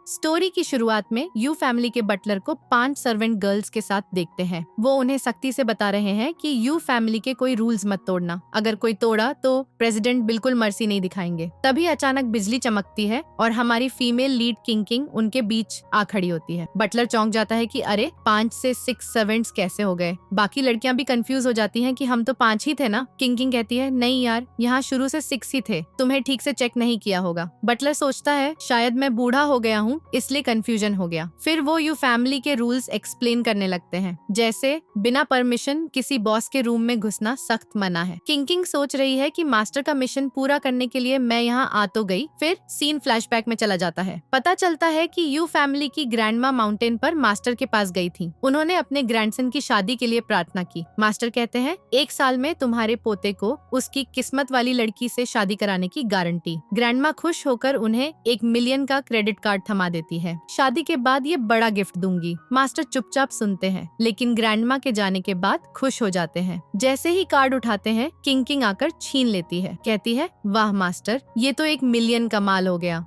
Story की शुरुआत में यू फैमिली के बटलर को 5 सर्वेंट गर्ल्स के साथ देखते हैं। वो उन्हें सख्ती से बता रहे हैं कि यू फैमिली के कोई रूल्स मत तोड़ना, अगर कोई तोड़ा तो प्रेसिडेंट बिल्कुल मर्सी नहीं दिखाएंगे। तभी अचानक बिजली चमकती है और हमारी फीमेल लीड किंग उनके बीच आ खड़ी होती है। बटलर चौंक जाता है कि अरे 5 से 6 सर्वेंट्स कैसे हो गए। बाकी लड़कियां भी कंफ्यूज हो जाती हैं कि हम तो 5 ही थे ना। किंग कहती है नहीं यार, यहाँ शुरू से 6 ही थे, तुम्हें ठीक से चेक नहीं किया होगा। बटलर सोचता है शायद मैं बूढ़ा हो गया हूँ इसलिए कंफ्यूजन हो गया। फिर वो यू फैमिली के रूल्स एक्सप्लेन करने लगते हैं, जैसे बिना परमिशन किसी बॉस के रूम में घुसना सख्त मना है। किंग सोच रही है कि मास्टर का मिशन पूरा करने के लिए मैं यहाँ आ तो गई। फिर सीन फ्लैशबैक में चला जाता है। पता चलता है कि यू फैमिली की ग्रैंडमा माउंटेन पर मास्टर के पास गई थी। उन्होंने अपने ग्रैंडसन की शादी के लिए प्रार्थना की। मास्टर कहते हैं 1 साल में तुम्हारे पोते को उसकी किस्मत वाली लड़की से शादी कराने की गारंटी। ग्रैंडमा खुश होकर उन्हें 1 मिलियन का क्रेडिट कार्ड थमा देती है। शादी के बाद ये बड़ा गिफ्ट दूंगी। मास्टर चुपचाप सुनते हैं, लेकिन ग्रैंडमा के जाने के बाद खुश हो जाते हैं। जैसे ही कार्ड उठाते हैं किंग आकर छीन लेती है। कहती है वाह मास्टर, ये तो 1 मिलियन का माल हो गया।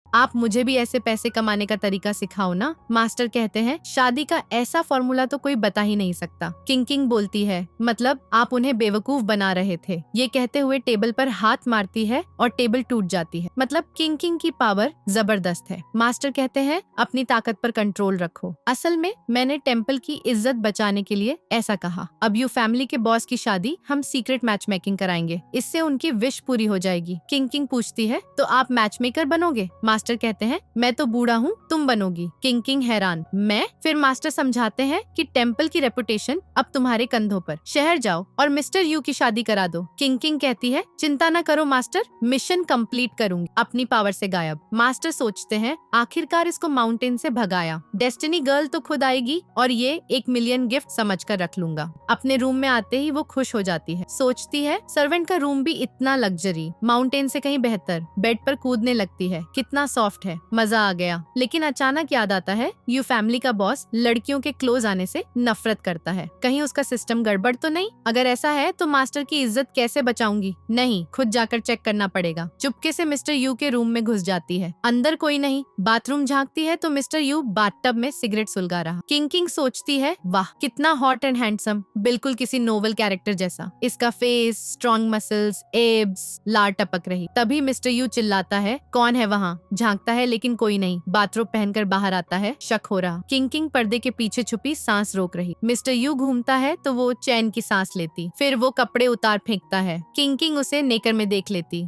आप मुझे भी ऐसे पैसे कमाने का तरीका सिखाओ ना। मास्टर कहते हैं शादी का ऐसा फॉर्मूला तो कोई बता ही नहीं सकता। किंग बोलती है मतलब आप उन्हें बेवकूफ बना रहे थे। ये कहते हुए टेबल पर हाथ मारती है और टेबल टूट जाती है। मतलब किंग की पावर जबरदस्त है। मास्टर कहते हैं अपनी ताकत पर कंट्रोल रखो। असल में मैंने टेम्पल की इज्जत बचाने के लिए ऐसा कहा। अब यू फैमिली के बॉस की शादी हम सीक्रेट मैच मेकिंग कराएंगे, इससे उनकी विश पूरी हो जाएगी। किंग पूछती है तो आप मैच मेकर बनोगे? मास्टर कहते हैं मैं तो बूढ़ा हूँ, तुम बनोगी। किंग हैरान, मैं? फिर मास्टर समझाते हैं कि टेम्पल की रेपुटेशन अब तुम्हारे कंधों पर। शहर जाओ और मिस्टर यू की शादी करा दो। किंग कहती है चिंता न करो मास्टर, मिशन कंप्लीट करूंगी। अपनी पावर से गायब। मास्टर सोचते हैं आखिरकार इसको माउंटेन से भगाया। डेस्टिनी गर्ल तो खुद आएगी और ये 1 मिलियन गिफ्ट समझ कर रख लूंगा। अपने रूम में आते ही वो खुश हो जाती है। सोचती है सर्वेंट का रूम भी इतना लग्जरी, माउंटेन से कहीं बेहतर। बेड पर कूदने लगती है, कितना सॉफ्ट है, मजा आ गया। लेकिन अचानक याद आता है यू फैमिली का बॉस लड़कियों के क्लोज आने से नफरत करता है। कहीं उसका सिस्टम गड़बड़ तो नहीं? अगर ऐसा है तो मास्टर की इज्जत कैसे बचाऊंगी? नहीं, खुद जाकर चेक करना पड़ेगा। चुपके से मिस्टर यू के रूम में घुस जाती है। अंदर कोई नहीं। बाथरूम झांकती है तो मिस्टर यू बाथटब में सिगरेट सुलगा रहा। किंग सोचती है वाह कितना हॉट एंड हैंडसम, बिल्कुल किसी नोवेल कैरेक्टर जैसा। इसका फेस, स्ट्रॉन्ग मसल्स, एब्स, लार टपक रही। तभी मिस्टर यू चिल्लाता है कौन है वहाँ? झांकता है लेकिन कोई नहीं। बाथरोब पहनकर बाहर आता है, शक हो रहा। किंग पर्दे के पीछे छुपी सांस रोक रही। मिस्टर यू घूमता है तो वो चैन की सांस लेती। फिर वो कपड़े उतार फेंकता है। किंग उसे नेकर में देख लेती।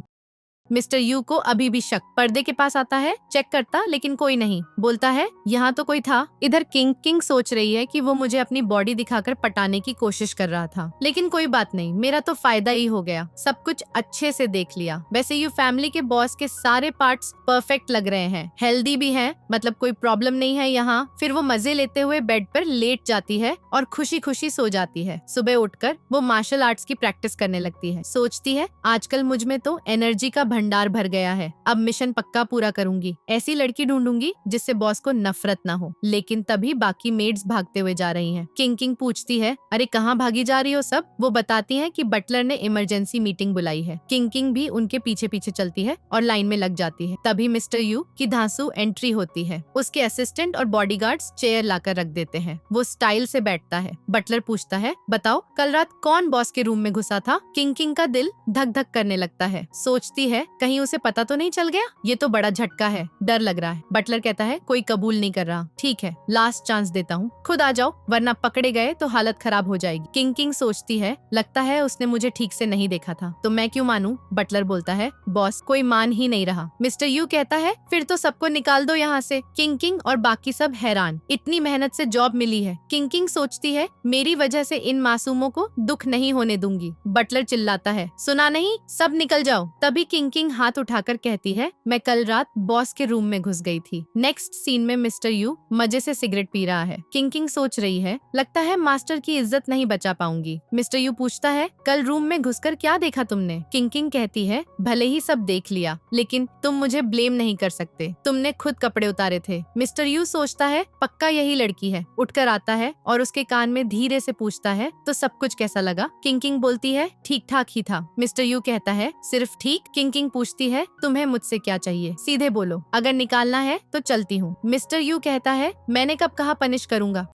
मिस्टर यू को अभी भी शक। पर्दे के पास आता है, चेक करता लेकिन कोई नहीं। बोलता है यहाँ तो कोई था। इधर किंग सोच रही है कि वो मुझे अपनी बॉडी दिखाकर पटाने की कोशिश कर रहा था, लेकिन कोई बात नहीं, मेरा तो फायदा ही हो गया। सब कुछ अच्छे से देख लिया। वैसे यू फैमिली के बॉस के सारे पार्ट्स परफेक्ट लग रहे हैं, हेल्दी भी हैं, मतलब कोई प्रॉब्लम नहीं है यहाँ। फिर वो मजे लेते हुए बेड पर लेट जाती है और खुशी खुशी सो जाती है। सुबह उठकर वो मार्शल आर्ट्स की प्रैक्टिस करने लगती है। सोचती है आजकल मुझ में तो एनर्जी का भंडार भर गया है, अब मिशन पक्का पूरा करूंगी। ऐसी लड़की ढूंढूंगी जिससे बॉस को नफरत ना हो। लेकिन तभी बाकी मेड्स भागते हुए जा रही हैं। किंग पूछती है अरे कहाँ भागी जा रही हो सब? वो बताती हैं कि बटलर ने इमरजेंसी मीटिंग बुलाई है। किंग भी उनके पीछे पीछे चलती है और लाइन में लग जाती है। तभी मिस्टर यू की धांसू एंट्री होती है। उसके असिस्टेंट और बॉडीगार्ड्स चेयर लाकर रख देते हैं। वो स्टाइल से बैठता है। बटलर पूछता है बताओ कल रात कौन बॉस के रूम में घुसा था? किंग का दिल धक धक करने लगता है। सोचती है कहीं उसे पता तो नहीं चल गया? ये तो बड़ा झटका है, डर लग रहा है। बटलर कहता है कोई कबूल नहीं कर रहा। ठीक है, लास्ट चांस देता हूँ, खुद आ जाओ वरना पकड़े गए तो हालत खराब हो जाएगी। किंग सोचती है लगता है उसने मुझे ठीक से नहीं देखा था, तो मैं क्यों मानूं? बटलर बोलता है बॉस कोई मान ही नहीं रहा। मिस्टर यू कहता है फिर तो सबको निकाल दो यहाँ से। किंग और बाकी सब हैरान, इतनी मेहनत से जॉब मिली है। किंग सोचती है मेरी वजह से इन मासूमों को दुख नहीं होने दूंगी। बटलर चिल्लाता है सुना नहीं, सब निकल जाओ। तभी किंग हाथ उठाकर कहती है मैं कल रात बॉस के रूम में घुस गई थी। नेक्स्ट सीन में मिस्टर यू मजे से सिगरेट पी रहा है। किंग सोच रही है लगता है मास्टर की इज्जत नहीं बचा पाऊंगी। मिस्टर यू पूछता है कल रूम में घुसकर क्या देखा तुमने? किंग कहती है भले ही सब देख लिया, लेकिन तुम मुझे ब्लेम नहीं कर सकते, तुमने खुद कपड़े उतारे थे। मिस्टर यू सोचता है पक्का यही लड़की है। उठकर आता है और उसके कान में धीरे से पूछता है तो सब कुछ कैसा लगा? किंग बोलती है ठीक ठाक ही था। मिस्टर यू कहता है सिर्फ ठीक? किंग किंग पूछती है तुम्हें मुझसे क्या चाहिए, सीधे बोलो, अगर निकालना है तो चलती हूँ। मिस्टर यू कहता है मैंने कब कहा पनिश करूंगा।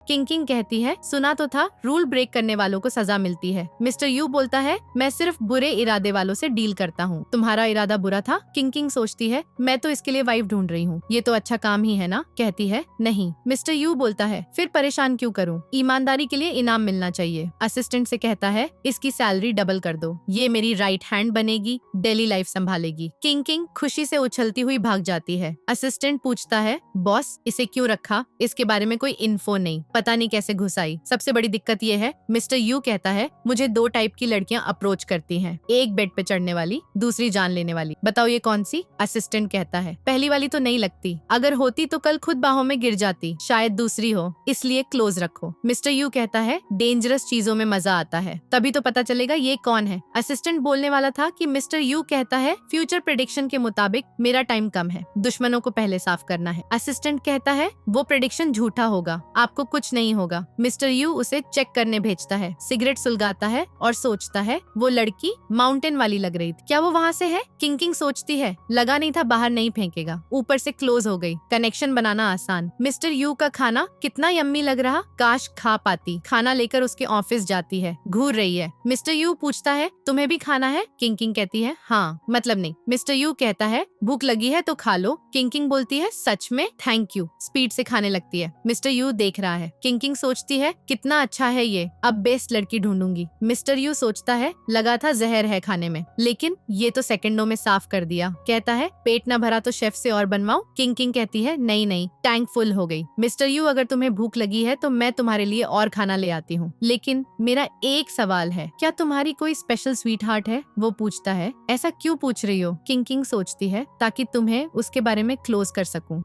किंग कहती है सुना तो था रूल ब्रेक करने वालों को सजा मिलती है। मिस्टर यू बोलता है मैं सिर्फ बुरे इरादे वालों से डील करता हूँ, तुम्हारा इरादा बुरा था। किंग सोचती है मैं तो इसके लिए वाइफ ढूंढ रही हूँ, ये तो अच्छा काम ही है ना। कहती है नहीं। मिस्टर यू बोलता है फिर परेशान क्यों करूँ, ईमानदारी के लिए इनाम मिलना चाहिए। असिस्टेंट से कहता है इसकी सैलरी डबल कर दो, ये मेरी राइट हैंड बनेगी, डेली लाइफ संभालेगी। किंग खुशी से उछलती हुई भाग जाती है। असिस्टेंट पूछता है बॉस इसे क्यों रखा, इसके बारे में कोई इन्फो नहीं, पता नहीं कैसे घुस आई। सबसे बड़ी दिक्कत ये है, मिस्टर यू कहता है मुझे 2 टाइप की लड़कियां अप्रोच करती हैं, एक बेड पे चढ़ने वाली, दूसरी जान लेने वाली। बताओ ये कौन सी। असिस्टेंट कहता है पहली वाली तो नहीं लगती, अगर होती तो कल खुद बाहों में गिर जाती, शायद दूसरी हो, इसलिए क्लोज रखो। मिस्टर यू कहता है डेंजरस चीजों में मजा आता है, तभी तो पता चलेगा ये कौन है। असिस्टेंट बोलने वाला था कि मिस्टर यू कहता है फ्यूचर प्रेडिक्शन के मुताबिक मेरा टाइम कम है, दुश्मनों को पहले साफ करना है। असिस्टेंट कहता है वो प्रेडिक्शन झूठा होगा, आपको कुछ नहीं होगा। मिस्टर यू उसे चेक करने भेजता है, सिगरेट सुलगाता है और सोचता है वो लड़की माउंटेन वाली लग रही थी, क्या वो वहाँ से है। किंग सोचती है लगा नहीं था बाहर नहीं फेंकेगा, ऊपर से क्लोज हो गई, कनेक्शन बनाना आसान। मिस्टर यू का खाना कितना यम्मी लग रहा, काश खा पाती। खाना लेकर उसके ऑफिस जाती है, घूर रही है। मिस्टर यू पूछता है तुम्हें भी खाना है। किंग कहती है हाँ, मतलब नहीं। मिस्टर यू कहता है भूख लगी है तो खा लो। किंग बोलती है सच में, थैंक यू। स्पीड से खाने लगती है। मिस्टर यू देख रहा है। किंग सोचती है कितना अच्छा है ये, अब बेस्ट लड़की ढूंढूंगी। मिस्टर यू सोचता है लगा था जहर है खाने में, लेकिन ये तो सेकंडों में साफ कर दिया। कहता है पेट ना भरा तो शेफ से और बनवाऊं। किंग कहती है नहीं नहीं, टैंक फुल हो गई। मिस्टर यू अगर तुम्हें भूख लगी है तो मैं तुम्हारे लिए और खाना ले आती हूँ, लेकिन मेरा एक सवाल है, क्या तुम्हारी कोई स्पेशल स्वीट हार्ट है। वो पूछता है ऐसा क्यों पूछ रही हो। किंग सोचती है ताकि तुम्हें उसके बारे में क्लोज कर सकूं।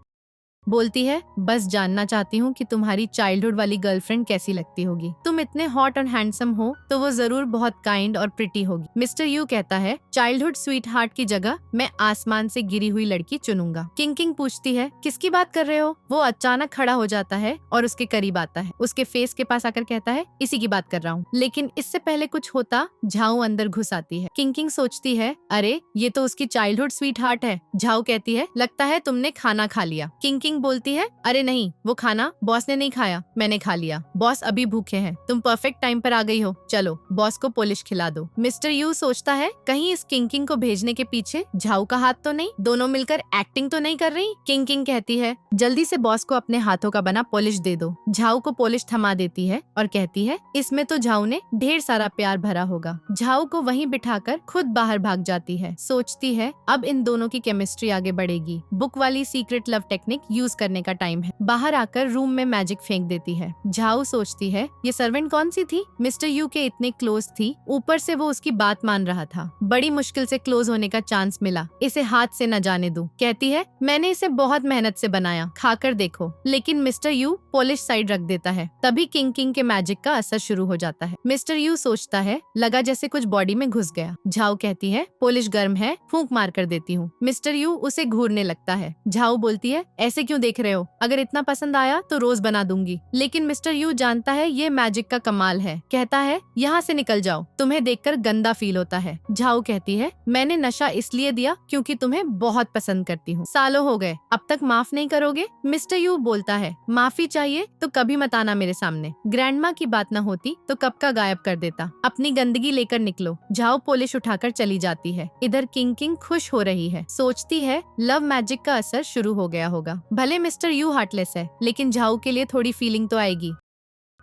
बोलती है बस जानना चाहती हूँ कि तुम्हारी चाइल्डहुड वाली गर्लफ्रेंड कैसी लगती होगी, तुम इतने हॉट और हैंडसम हो तो वो जरूर बहुत काइंड और प्रिटी होगी। मिस्टर यू कहता है चाइल्डहुड स्वीट हार्ट की जगह मैं आसमान से गिरी हुई लड़की चुनूंगा। किंग पूछती है किसकी बात कर रहे हो। वो अचानक खड़ा हो जाता है और उसके करीब आता है, उसके फेस के पास आकर कहता है इसी की बात कर रहा हूँ। लेकिन इससे पहले कुछ होता झाऊ अंदर घुस आती है। किंग सोचती है अरे ये तो उसकी चाइल्डहुड स्वीट हार्ट है। झाऊ कहती है लगता है तुमने खाना खा लिया। किंग बोलती है अरे नहीं, वो खाना बॉस ने नहीं खाया, मैंने खा लिया। बॉस अभी भूखे हैं, तुम परफेक्ट टाइम पर आ गई हो, चलो बॉस को पॉलिश खिला दो। मिस्टर यू सोचता है कहीं इस किंग को भेजने के पीछे झाऊ का हाथ तो नहीं, दोनों मिलकर एक्टिंग तो नहीं कर रही। किंग कहती है जल्दी से बॉस को अपने हाथों का बना पॉलिश दे दो। झाऊ को पॉलिश थमा देती है और कहती है इसमें तो झाऊ ने ढेर सारा प्यार भरा होगा। झाऊ को वहीं बिठाकर खुद बाहर भाग जाती है। सोचती है अब इन दोनों की केमिस्ट्री आगे बढ़ेगी। बुक वाली सीक्रेट लव टेक्निक यूज करने का टाइम है। बाहर आकर रूम में मैजिक फेंक देती है। झाऊ सोचती है ये सर्वेंट कौन सी थी, मिस्टर यू के इतने क्लोज थी, ऊपर से वो उसकी बात मान रहा था। बड़ी मुश्किल से क्लोज होने का चांस मिला, इसे हाथ से न जाने दूं। कहती है मैंने इसे बहुत मेहनत से बनाया, खाकर देखो। लेकिन मिस्टर यू पॉलिश साइड रख देता है। तभी किंग के मैजिक का असर शुरू हो जाता है। मिस्टर यू सोचता है लगा जैसे कुछ बॉडी में घुस गया। झाऊ कहती है पॉलिश गर्म है, फूंक मार कर देती हूँ। मिस्टर यू उसे घूरने लगता है। झाऊ बोलती है ऐसे क्यों देख रहे हो, अगर इतना पसंद आया तो रोज बना दूंगी। लेकिन मिस्टर यू जानता है ये मैजिक का कमाल है। कहता है यहाँ से निकल जाओ, तुम्हें देखकर गंदा फील होता है। झाऊ कहती है मैंने नशा इसलिए दिया क्योंकि तुम्हें बहुत पसंद करती हूँ, सालों हो गए, अब तक माफ नहीं करोगे। मिस्टर यू बोलता है माफी चाहिए तो कभी मत आना मेरे सामने, ग्रैंडमा की बात न होती तो कब का गायब कर देता, अपनी गंदगी लेकर निकलो। झाऊ पॉलिश उठाकर चली जाती है। इधर किंग खुश हो रही है, सोचती है लव मैजिक का असर शुरू हो गया होगा। भले मिस्टर यू हार्टलेस है, लेकिन झाऊ के लिए थोड़ी फीलिंग तो आएगी।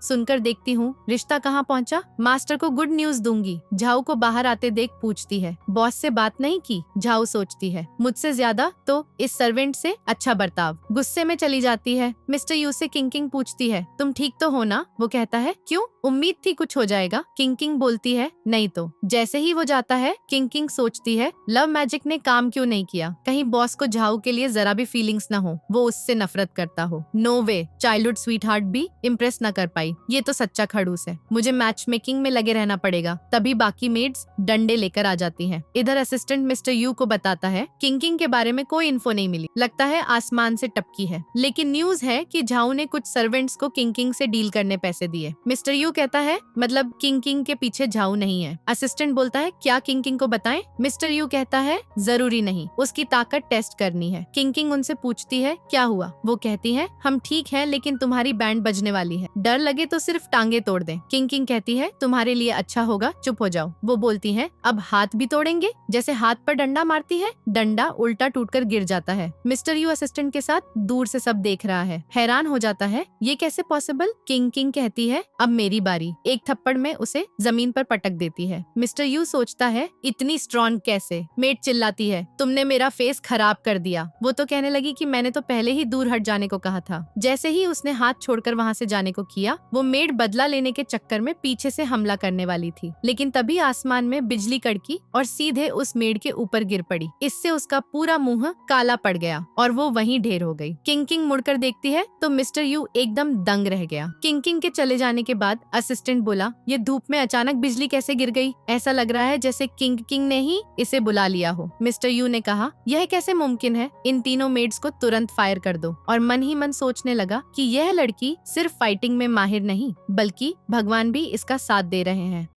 सुनकर देखती हूँ रिश्ता कहाँ पहुँचा, मास्टर को गुड न्यूज दूंगी। झाऊ को बाहर आते देख पूछती है बॉस से बात नहीं की। झाऊ सोचती है मुझसे ज्यादा तो इस सर्वेंट से अच्छा बर्ताव। गुस्से में चली जाती है। मिस्टर यू से किंग पूछती है तुम ठीक तो हो ना। वो कहता है क्यों, उम्मीद थी कुछ हो जाएगा। किंग बोलती है नहीं तो। जैसे ही वो जाता है किंग सोचती है लव मैजिक ने काम क्यों नहीं किया, कहीं बॉस को झाऊ के लिए जरा भी फीलिंग्स न हो, वो उससे नफरत करता हो। नो वे, चाइल्डहुड स्वीट हार्ट भी इम्प्रेस न कर पाई गई, ये तो सच्चा खड़ूस है, मुझे मैच मेकिंग में लगे रहना पड़ेगा। तभी बाकी मेड्स डंडे लेकर आ जाती हैं। इधर असिस्टेंट मिस्टर यू को बताता है किंकिंग के बारे में कोई इन्फो नहीं मिली, लगता है आसमान से टपकी है। लेकिन न्यूज है कि झाऊ ने कुछ सर्वेंट्स को किंकिंग से डील करने पैसे दिए। मिस्टर यू कहता है मतलब किंकिंग के पीछे झाऊ नहीं है। असिस्टेंट बोलता है क्या किंकिंग को बताएं? मिस्टर यू कहता है जरूरी नहीं, उसकी ताकत टेस्ट करनी है। किंकिंग उनसे पूछती है क्या हुआ? वो कहती है हम ठीक है, लेकिन तुम्हारी बैंड बजने वाली है, डर लगे तो सिर्फ टांगे तोड़ दें। किंकिंग कहती है तुम्हारे लिए अच्छा होगा चुप हो जाओ। वो बोलती है अब हाथ भी तोड़ेंगे? जैसे हाथ पर डंडा मारती है, डंडा उल्टा टूटकर गिर जाता है। मिस्टर यू असिस्टेंट के साथ दूर से सब देख रहा है, हैरान हो जाता है ये कैसे पॉसिबल? किंकिंग कहती है अब मेरी बारी। एक थप्पड़ में उसे जमीन पर पटक देती है। मिस्टर यू सोचता है इतनी स्ट्रॉन्ग कैसे? मेट चिल्लाती है तुमने मेरा फेस खराब कर दिया। वो तो कहने लगी कि मैंने तो पहले ही दूर हट जाने को कहा था। जैसे ही उसने हाथ छोड़कर वहाँ से जाने को किया, वो मेड बदला लेने के चक्कर में पीछे से हमला करने वाली थी, लेकिन तभी आसमान में बिजली कड़की और सीधे उस मेड के ऊपर गिर पड़ी। इससे उसका पूरा मुंह काला पड़ गया और वो वहीं ढेर हो गई। किंकिंग मुड़कर देखती है तो मिस्टर यू एकदम दंग रह गया। किंकिंग के चले जाने के बाद असिस्टेंट बोला ये धूप में अचानक बिजली कैसे गिर गई? ऐसा लग रहा है जैसे किंग ने ही इसे बुला लिया हो। मिस्टर यू ने कहा यह कैसे मुमकिन है? इन तीनों मेड्स को तुरंत फायर कर दो। और मन ही मन सोचने लगा कि यह लड़की सिर्फ फाइटिंग में माहिर नहीं, बल्कि भगवान भी इसका साथ दे रहे हैं।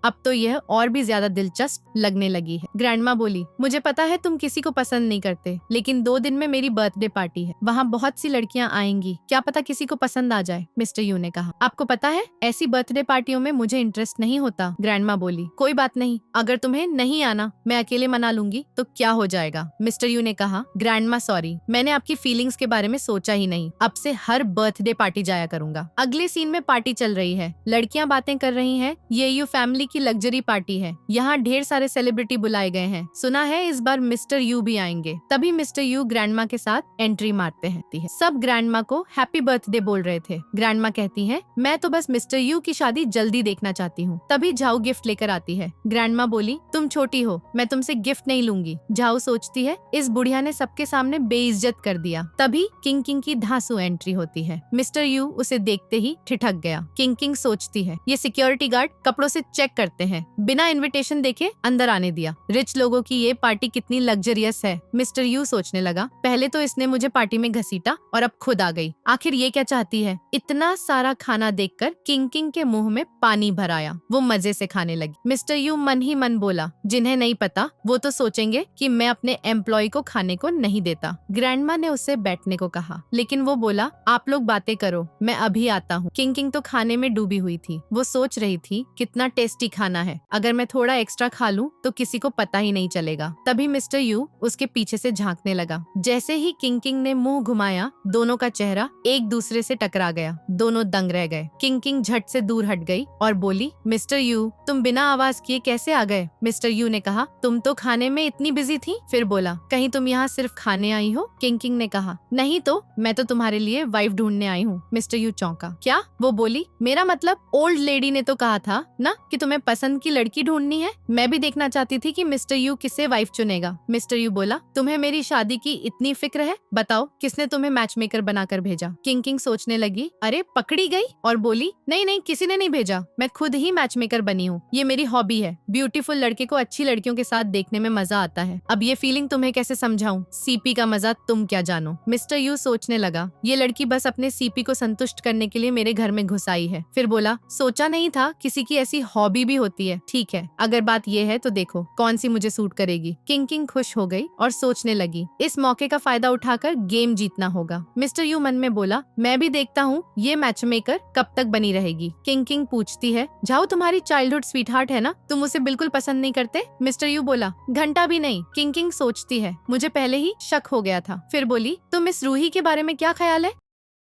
अब तो यह और भी ज्यादा दिलचस्प लगने लगी है। ग्रैंडमा बोली मुझे पता है तुम किसी को पसंद नहीं करते, लेकिन 2 दिन में मेरी बर्थडे पार्टी है, वहाँ बहुत सी लड़कियाँ आएंगी, क्या पता किसी को पसंद आ जाए। मिस्टर यू ने कहा आपको पता है ऐसी बर्थडे पार्टियों में मुझे इंटरेस्ट नहीं होता। ग्रैंडमा बोली कोई बात नहीं, अगर तुम्हें नहीं आना मैं अकेले मना लूंगी तो क्या हो जाएगा। मिस्टर यू ने कहा ग्रैंडमा सॉरी, मैंने आपकी फीलिंग्स के बारे में सोचा ही नहीं, अब से हर बर्थडे पार्टी जाया करूंगा। अगले सीन में पार्टी चल रही है, लड़कियां बातें कर रही हैं, ये यू फैमिली की लग्जरी पार्टी है, यहाँ ढेर सारे सेलिब्रिटी बुलाए गए हैं, सुना है इस बार मिस्टर यू भी आएंगे। तभी मिस्टर यू ग्रैंडमा के साथ एंट्री मारते हैं। सब ग्रैंडमा को हैप्पी बर्थडे बोल रहे थे। ग्रैंडमा कहती है मैं तो बस मिस्टर यू की शादी जल्दी देखना चाहती हूँ। तभी झाऊ गिफ्ट लेकर आती है। ग्रैंडमा बोली तुम छोटी हो, मैं तुमसे गिफ्ट नहीं लूंगी। झाऊ सोचती है इस बुढ़िया ने सबके सामने बेइज्जत कर दिया। तभी किंकिंग की धांसू एंट्री होती है। मिस्टर यू उसे देखते ही ठिठक गया। किंकिंग सोचती है ये सिक्योरिटी गार्ड कपड़ों से चेक करते हैं, बिना इनविटेशन देखे अंदर आने दिया। रिच लोगों की ये पार्टी कितनी लग्जरियस है। मिस्टर यू सोचने लगा पहले तो इसने मुझे पार्टी में घसीटा और अब खुद आ गई, आखिर ये क्या चाहती है। इतना सारा खाना देखकर किंकिंग के मुंह में पानी भर आया। वो मजे से खाने लगी। मिस्टर यू मन ही मन बोला जिन्हें नहीं पता वो तो सोचेंगे कि मैं अपने एम्प्लॉय को खाने को नहीं देता। ग्रैंडमा ने उससे बैठने को कहा, लेकिन वो बोला आप लोग बातें करो, मैं अभी आता हूँ। किंकिंग तो खाने में डूबी हुई थी। वो सोच रही थी कितना टेस्टी खाना है, अगर मैं थोड़ा एक्स्ट्रा खा लूं तो किसी को पता ही नहीं चलेगा। तभी मिस्टर यू उसके पीछे से झांकने लगा। जैसे ही किंकिंग ने मुंह घुमाया, दोनों का चेहरा एक दूसरे से टकरा गया। दोनों दंग रह गए। किंकिंग झट से दूर हट गई और बोली मिस्टर यू तुम बिना आवाज किए कैसे आ गए? मिस्टर यू ने कहा तुम तो खाने में इतनी बिजी थी। फिर बोला कहीं तुम यहाँ सिर्फ खाने आई हो? किंकिंग ने कहा नहीं तो मैं तो तुम्हारे लिए वाइफ ढूंढने आई हूँ। मिस्टर यू चौंका। क्या? वो बोली मेरा मतलब ओल्ड लेडी ने तो कहा था ना कि तुम्हें पसंद की लड़की ढूंढनी है। मैं भी देखना चाहती थी कि मिस्टर यू किसे वाइफ चुनेगा। मिस्टर यू बोला तुम्हें मेरी शादी की इतनी फिक्र है, बताओ किसने तुम्हें मैच मेकर बनाकर भेजा? किंकिंग सोचने लगी अरे पकड़ी गई और बोली नहीं नहीं किसी ने नहीं भेजा, मैं खुद ही मैच मेकर बनी हूँ, ये मेरी हॉबी है। ब्यूटीफुल लड़के को अच्छी लड़कियों के साथ देखने में मजा आता है। अब ये फीलिंग तुम्हें कैसे समझाऊं? सीपी का मजा तुम क्या जानो। मिस्टर यू सोचने लगा ये लड़की बस अपने सीपी को संतुष्ट करने के लिए मेरे घर में घुस आई है। फिर बोला सोचा नहीं था किसी की ऐसी हॉबी भी होती है। ठीक है अगर बात ये है तो देखो कौन सी मुझे सूट करेगी। किंकिंग खुश हो गई और सोचने लगी इस मौके का फायदा उठाकर गेम जीतना होगा। मिस्टर यू मन में बोला मैं भी देखता हूँ ये मैच मेकर कब तक बनी रहेगी। किंकिंग पूछती है झाऊ तुम्हारी चाइल्डहुड स्वीटहार्ट है ना, तुम उसे बिल्कुल पसंद नहीं करते? मिस्टर यू बोला घंटा भी नहीं। किंकिंग सोचती है मुझे पहले ही शक हो गया था। फिर बोली तो मिस रूही के बारे में क्या ख्याल है?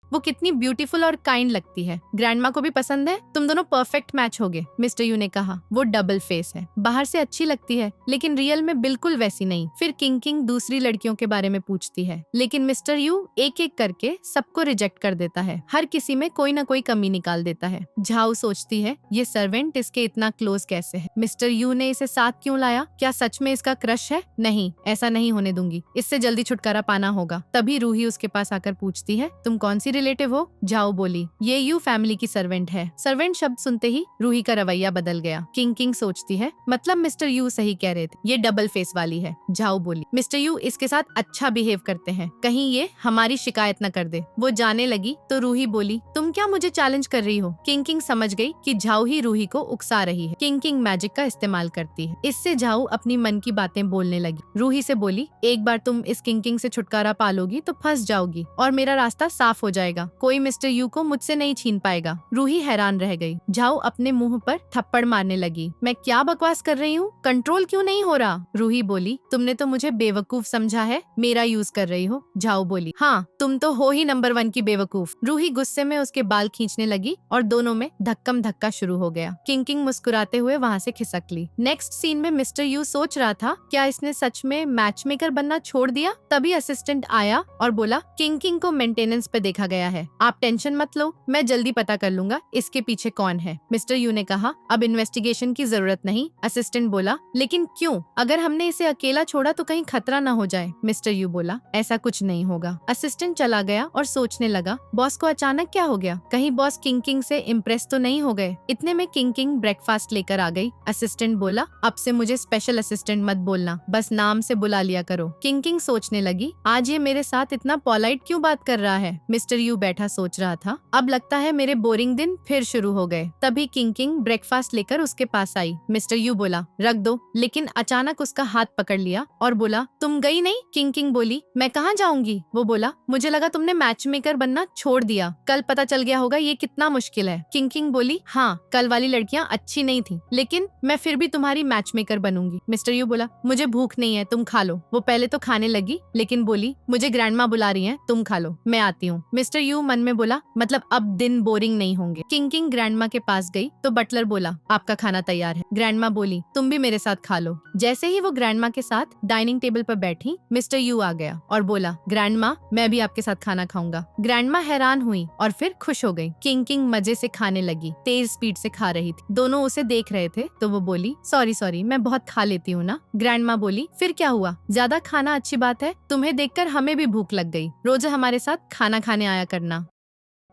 वो कितनी ब्यूटीफुल और काइंड लगती है, ग्रैंडमा को भी पसंद है, तुम दोनों परफेक्ट मैच होगे। मिस्टर यू ने कहा वो डबल फेस है, बाहर से अच्छी लगती है लेकिन रियल में बिल्कुल वैसी नहीं। फिर किंकिंग दूसरी लड़कियों के बारे में पूछती है, लेकिन मिस्टर यू एक एक करके सबको रिजेक्ट कर देता है, हर किसी में कोई ना कोई कमी निकाल देता है। झाऊ सोचती है ये सर्वेंट इसके इतना क्लोज कैसे है, मिस्टर यू ने इसे साथ क्यों लाया, क्या सच में इसका क्रश है? नहीं, ऐसा नहीं होने दूंगी, इससे जल्दी छुटकारा पाना होगा। तभी रूही उसके पास आकर पूछती है तुम कौन सी रिलेटिव हो? झाओ बोली, ये यू फैमिली की सर्वेंट है। सर्वेंट शब्द सुनते ही रूही का रवैया बदल गया। किंग सोचती है, मतलब मिस्टर यू सही कह रहे थे, ये डबल फेस वाली है। झाओ बोली, मिस्टर यू इसके साथ अच्छा बिहेव करते हैं, कहीं ये हमारी शिकायत न कर दे। वो जाने लगी तो रूही बोली, तुम क्या मुझे चैलेंज कर रही हो? किंग समझ गई कि झाओ ही रूही को उकसा रही है। किंग मैजिक का इस्तेमाल करती है। इससे झाओ अपनी मन की बातें बोलने लगी। रूही से बोली, एक बार तुम इस किंग से छुटकारा पालोगी तो फंस जाओगी और मेरा रास्ता साफ हो जाएगा। कोई मिस्टर यू को मुझसे नहीं छीन पाएगा। रूही हैरान रह गई। झाओ अपने मुंह पर थप्पड़ मारने लगी। मैं क्या बकवास कर रही हूँ? कंट्रोल क्यों नहीं हो रहा? रूही बोली, तुमने तो मुझे बेवकूफ समझा है, मेरा यूज कर रही हो। झाओ बोली, हाँ तुम तो हो ही नंबर 1 की बेवकूफ। रूही गुस्से में उसके बाल खींचने लगी और दोनों में धक्कम धक्का शुरू हो गया। किंग मुस्कुराते हुए वहाँ से खिसक ली। नेक्स्ट सीन में मिस्टर यू सोच रहा था, क्या इसने सच में मैच मेकर बनना छोड़ दिया? तभी असिस्टेंट आया और बोला, किंग को मेंटेनेंस पे देखा गया है, आप टेंशन मत लो, मैं जल्दी पता कर लूंगा इसके पीछे कौन है। मिस्टर यू ने कहा, अब इन्वेस्टिगेशन की जरूरत नहीं। असिस्टेंट बोला, लेकिन क्यों? अगर हमने इसे अकेला छोड़ा तो कहीं खतरा न हो जाए। मिस्टर यू बोला, ऐसा कुछ नहीं होगा। असिस्टेंट चला गया और सोचने लगा, बॉस को अचानक क्या हो गया? कहीं बॉस किंग से इम्प्रेस तो नहीं हो गए? इतने में किंग ब्रेकफास्ट लेकर आ गई। असिस्टेंट बोला, अब से मुझे स्पेशल असिस्टेंट मत बोलना, बस नाम से बुला लिया करो। किंग सोचने लगी, आज ये मेरे साथ इतना पोलाइट क्यों बात कर रहा है? मिस्टर यू बैठा सोच रहा था, अब लगता है मेरे बोरिंग दिन फिर शुरू हो गए। तभी किंग ब्रेकफास्ट लेकर उसके पास आई। मिस्टर यू बोला, रख दो, लेकिन अचानक उसका हाथ पकड़ लिया और बोला, तुम गई नहीं? किंग बोली, मैं कहाँ जाऊंगी? वो बोला, मुझे लगा तुमने मैच मेकर बनना छोड़ दिया, कल पता चल गया होगा ये कितना मुश्किल है। किंग बोली, हाँ कल वाली लड़कियाँ अच्छी नहीं थी, लेकिन मैं फिर भी तुम्हारी मैच मेकर बनूंगी। मिस्टर यू बोला, मुझे भूख नहीं है, तुम खा लो। वो पहले तो खाने लगी, लेकिन बोली, मुझे ग्रैंडमा बुला रही हैं, तुम खा लो, मैं आती हूँ। मिस्टर यू मन में बोला, मतलब अब दिन बोरिंग नहीं होंगे। किंग ग्रैंडमा के पास गई तो बटलर बोला, आपका खाना तैयार है। ग्रैंडमा बोली, तुम भी मेरे साथ खा लो। जैसे ही वो ग्रैंडमा के साथ डाइनिंग टेबल पर बैठी, मिस्टर यू आ गया और बोला, ग्रैंडमा मैं भी आपके साथ खाना खाऊंगा। ग्रैंडमा हैरान हुई और फिर खुश हो गई। किंग मजे से खाने लगी, तेज स्पीड से खा रही थी। दोनों उसे देख रहे थे तो वो बोली, सॉरी मैं बहुत खा लेती हूँ ना। ग्रैंडमा बोली, फिर क्या हुआ, ज्यादा खाना अच्छी बात है, तुम्हें देखकर हमें भी भूख लग गई, रोज हमारे साथ खाना खाने आया करना।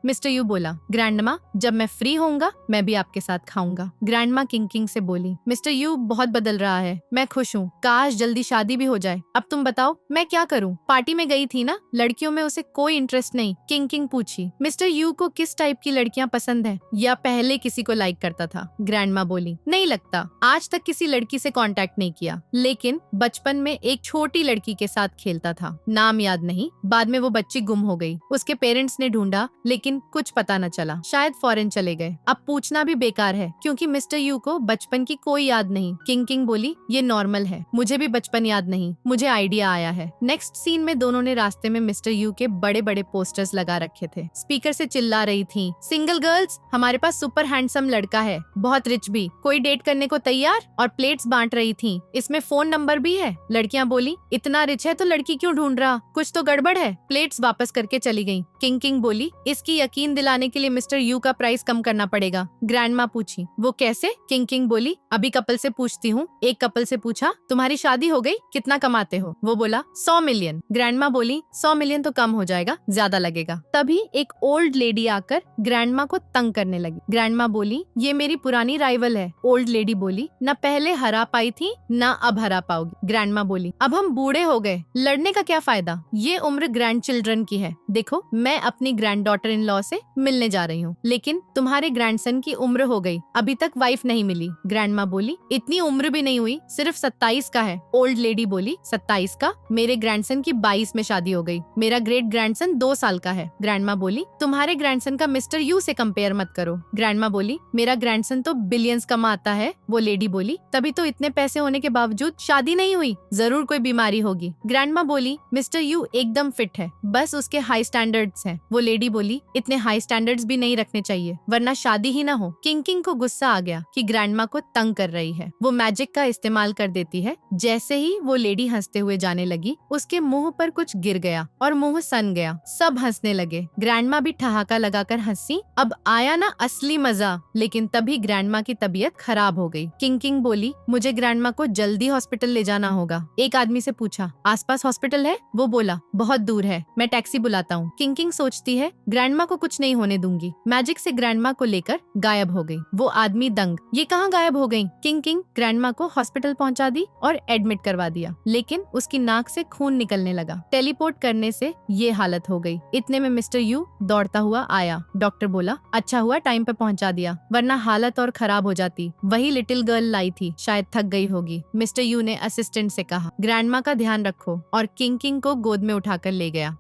मिस्टर यू बोला, ग्रैंडमा जब मैं फ्री होऊंगा मैं भी आपके साथ खाऊंगा। ग्रैंडमा किंग से बोली, मिस्टर यू बहुत बदल रहा है, मैं खुश हूँ, काश जल्दी शादी भी हो जाए। अब तुम बताओ मैं क्या करूँ? पार्टी में गई थी ना, लड़कियों में उसे कोई इंटरेस्ट नहीं। किंग पूछी, मिस्टर यू को किस टाइप की लड़कियाँ पसंद है, या पहले किसी को लाइक करता था? ग्रैंडमा बोली, नहीं लगता, आज तक किसी लड़की से कांटेक्ट नहीं किया, लेकिन बचपन में एक छोटी लड़की के साथ खेलता था, नाम याद नहीं, बाद में वो बच्ची गुम हो गई, उसके पेरेंट्स ने ढूंढा लेकिन कुछ पता न चला, शायद फॉरेन चले गए। अब पूछना भी बेकार है क्योंकि मिस्टर यू को बचपन की कोई याद नहीं। किंग बोली, ये नॉर्मल है, मुझे भी बचपन याद नहीं, मुझे आइडिया आया है। नेक्स्ट सीन में दोनों ने रास्ते में मिस्टर यू के बड़े बड़े पोस्टर्स लगा रखे थे। स्पीकर से चिल्ला रही थी, सिंगल गर्ल्स, हमारे पास सुपर हैंडसम लड़का है, बहुत रिच भी, कोई डेट करने को तैयार? और प्लेट्स बांट रही थी, इसमें फोन नंबर भी है। लड़कियां बोली, इतना रिच है तो लड़की क्यों ढूंढ रहा, कुछ तो गड़बड़ है। प्लेट्स वापस करके चली गयी। किंग बोली, इसकी यकीन दिलाने के लिए मिस्टर यू का प्राइस कम करना पड़ेगा। ग्रैंडमा पूछी, वो कैसे? किंग बोली, अभी कपल से पूछती हूँ। एक कपल से पूछा, तुम्हारी शादी हो गई, कितना कमाते हो? वो बोला, 100 मिलियन। ग्रैंडमा बोली, 100 मिलियन तो कम हो जाएगा, ज्यादा लगेगा। तभी एक ओल्ड लेडी आकर ग्रैंडमा को तंग करने लगी। ग्रैंडमा बोली, ये मेरी पुरानी राइवल है। ओल्ड लेडी बोली, न पहले हरा पाई थी न अब हरा पाओगी। ग्रैंडमा बोली, अब हम बूढ़े हो गए, लड़ने का क्या फायदा, ये उम्र ग्रैंड चिल्ड्रन की है। देखो मैं अपनी ग्रैंड डॉटर इन लॉ से मिलने जा रही हूँ, लेकिन तुम्हारे ग्रैंडसन की उम्र हो गई, अभी तक वाइफ नहीं मिली। ग्रैंडमा बोली, इतनी उम्र भी नहीं हुई, सिर्फ 27 का है। ओल्ड लेडी बोली, 27 का? मेरे ग्रैंडसन की 22 में शादी हो गई, मेरा ग्रेट ग्रैंडसन 2 साल का है। ग्रैंडमा बोली, तुम्हारे ग्रैंडसन का मिस्टर यू से कंपेयर मत करो। ग्रैंडमा बोली, मेरा ग्रैंडसन तो बिलियंस कमाता है। वो लेडी बोली, तभी तो इतने पैसे होने के बावजूद शादी नहीं हुई, जरूर कोई बीमारी होगी। ग्रैंडमा बोली, मिस्टर यू एकदम फिट है, बस उसके हाई स्टैंडर्ड्स हैं। वो लेडी बोली, इतने हाई स्टैंडर्ड्स भी नहीं रखने चाहिए वरना शादी ही ना हो। किंग को गुस्सा आ गया कि ग्रैंडमा को तंग कर रही है। वो मैजिक का इस्तेमाल कर देती है। जैसे ही वो लेडी हंसते हुए जाने लगी, उसके मुंह पर कुछ गिर गया और मुंह सन गया। सब हंसने लगे। ग्रैंडमा भी ठहाका लगाकर हंसी। अब आया ना असली मजा। लेकिन तभी ग्रैंडमा की तबीयत खराब हो गई। किंग बोली, मुझे ग्रैंडमा को जल्दी हॉस्पिटल ले जाना होगा। एक आदमी से पूछा, आसपास हॉस्पिटल है? वो बोला, बहुत दूर है, मैं टैक्सी बुलाता हूँ। किंग सोचती है, ग्रैंडमा को कुछ नहीं होने दूंगी। मैजिक से ग्रैंडमा को लेकर गायब हो गई। वो आदमी दंग, ये कहाँ गायब हो गई? किंग ग्रैंडमा को हॉस्पिटल पहुंचा दी और एडमिट करवा दिया, लेकिन उसकी नाक से खून निकलने लगा। टेलीपोर्ट करने से ये हालत हो गई। इतने में मिस्टर यू दौड़ता हुआ आया। डॉक्टर बोला, अच्छा हुआ टाइम पे पहुंचा दिया, वरना हालत और खराब हो जाती। वही लिटिल गर्ल लाई थी, शायद थक गई होगी। मिस्टर यू ने असिस्टेंट से कहा, ग्रैंडमा का ध्यान रखो, और किंग को गोद में उठाकर ले गया।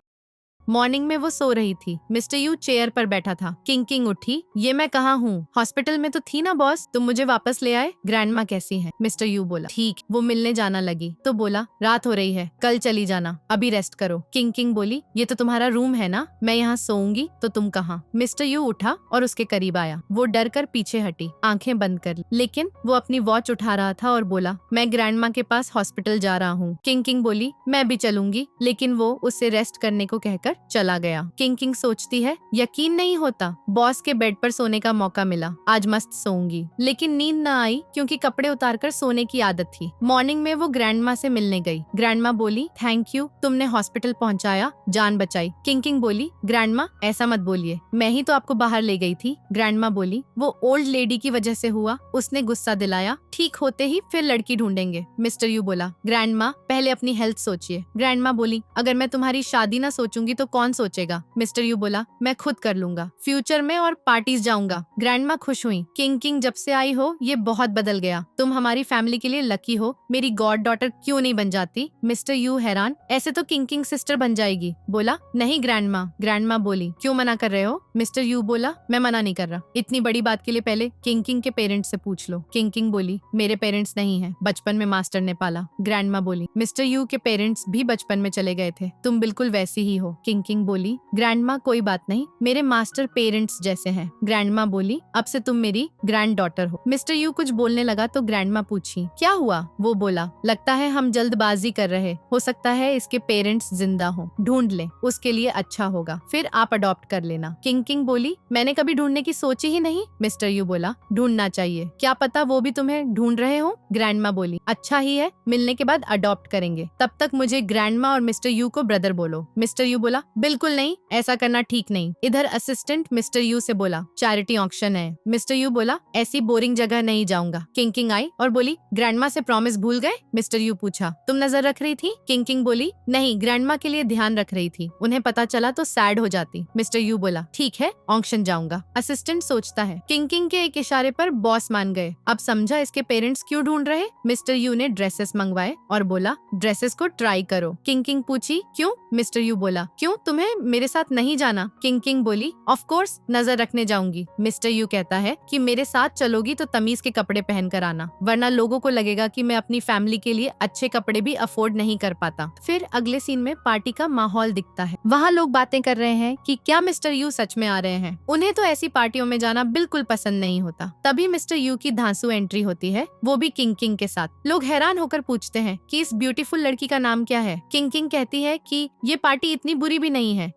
मॉर्निंग में वो सो रही थी। मिस्टर यू चेयर पर बैठा था। किंग उठी, ये मैं कहाँ हूँ? हॉस्पिटल में तो थी ना बॉस, तुम मुझे वापस ले आए। ग्रैंडमा कैसी है? मिस्टर यू बोला, ठीक। वो मिलने जाना लगी तो बोला, रात हो रही है, कल चली जाना, अभी रेस्ट करो। किंग बोली, ये तो तुम्हारा रूम है ना, मैं यहाँ सोऊंगी तो तुम कहाँ? मिस्टर यू उठा और उसके करीब आया। वो डर कर पीछे हटी, आंखें बंद कर ली, लेकिन वो अपनी वॉच उठा रहा था और बोला, मैं ग्रैंडमा के पास हॉस्पिटल जा रहा हूँ। किंग बोली, मैं भी चलूंगी, लेकिन वो उससे रेस्ट करने को कहकर चला गया। किंग सोचती है, यकीन नहीं होता, बॉस के बेड पर सोने का मौका मिला, आज मस्त सोऊंगी। लेकिन नींद न आई क्योंकि कपड़े उतारकर सोने की आदत थी। मॉर्निंग में वो ग्रैंडमा से मिलने गई। ग्रैंडमा बोली, थैंक यू, तुमने हॉस्पिटल पहुंचाया, जान बचाई। किंग बोली, ग्रैंडमा ऐसा मत बोलिए, मैं ही तो आपको बाहर ले गई थी। ग्रैंडमा बोली, वो ओल्ड लेडी की वजह से हुआ, उसने गुस्सा दिलाया, ठीक होते ही फिर लड़की ढूंढेंगे। मिस्टर यू बोला, ग्रैंडमा पहले अपनी हेल्थ सोचिए। ग्रैंडमा बोली, अगर मैं तुम्हारी शादी ना सोचूंगी तो कौन सोचेगा? मिस्टर यू बोला, मैं खुद कर लूंगा, फ्यूचर में और पार्टीज जाऊंगा। ग्रैंडमा खुश हुई। किंग जब से आई हो ये बहुत बदल गया, तुम हमारी फैमिली के लिए लकी हो, मेरी गॉड डॉटर क्यों नहीं बन जाती? मिस्टर यू हैरान, ऐसे तो किंग सिस्टर बन जाएगी। बोला, नहीं ग्रैंडमा। ग्रैंडमा बोली, क्यों मना कर रहे हो? मिस्टर यू बोला, मैं मना नहीं कर रहा, इतनी बड़ी बात के लिए पहले किंग के पेरेंट्स से पूछ लो। किंग बोली, मेरे पेरेंट्स नहीं है, बचपन में मास्टर ने पाला। ग्रैंडमा बोली, मिस्टर यू के पेरेंट्स भी बचपन में चले गए थे, तुम बिल्कुल वैसी ही हो। किंग बोली, ग्रैंडमा कोई बात नहीं, मेरे मास्टर पेरेंट्स जैसे हैं। ग्रैंडमा बोली, अब से तुम मेरी ग्रैंड डॉटर हो। मिस्टर यू कुछ बोलने लगा तो ग्रैंडमा पूछी, क्या हुआ? वो बोला, लगता है हम जल्दबाजी कर रहे, हो सकता है इसके पेरेंट्स जिंदा हो, ढूंढ ले, उसके लिए अच्छा होगा, फिर आप अडॉप्ट कर लेना। किंग बोली, मैंने कभी ढूंढने की सोची ही नहीं। मिस्टर यू बोला, ढूंढना चाहिए, क्या पता वो भी तुम्हें ढूंढ रहे हो। ग्रैंडमा बोली, अच्छा ही है, मिलने के बाद अडॉप्ट करेंगे, तब तक मुझे ग्रैंडमा और मिस्टर यू को ब्रदर बोलो। मिस्टर यू बोला, बिल्कुल नहीं, ऐसा करना ठीक नहीं। इधर असिस्टेंट मिस्टर यू से बोला, चैरिटी ऑक्शन है। मिस्टर यू बोला, ऐसी बोरिंग जगह नहीं जाऊंगा। किंग आई और बोली, ग्रैंडमा से प्रॉमिस भूल गए? मिस्टर यू पूछा, तुम नजर रख रही थी? किंग बोली, नहीं, ग्रैंडमा के लिए ध्यान रख रही थी, उन्हें पता चला तो सैड हो जाती। मिस्टर यू बोला, ठीक है, ऑक्शन जाऊंगा। असिस्टेंट सोचता है, किंग के एक इशारे पर बॉस मान गए, अब समझा इसके पेरेंट्स क्यों ढूंढ रहे। मिस्टर यू ने ड्रेसेस मंगवाए और बोला, ड्रेसेस को ट्राई करो। किंग पूछी, क्यों? मिस्टर यू बोला, क्यों, तुम्हें मेरे साथ नहीं जाना? किंग बोली, ऑफ कोर्स नजर रखने जाऊंगी। मिस्टर यू कहता है कि मेरे साथ चलोगी तो तमीज के कपड़े पहन कर आना, वरना लोगों को लगेगा कि मैं अपनी फैमिली के लिए अच्छे कपड़े भी अफोर्ड नहीं कर पाता। फिर अगले सीन में पार्टी का माहौल दिखता है। वहाँ लोग बातें कर रहे हैं कि क्या मिस्टर यू सच में आ रहे हैं। उन्हें तो ऐसी पार्टियों में जाना बिल्कुल पसंद नहीं होता। तभी मिस्टर यू की धांसू एंट्री होती है, वो भी किंग के साथ। लोग हैरान होकर पूछते हैं कि इस ब्यूटीफुल लड़की का नाम क्या है। किंग कहती है कि ये पार्टी इतनी बुरी भी नहीं है,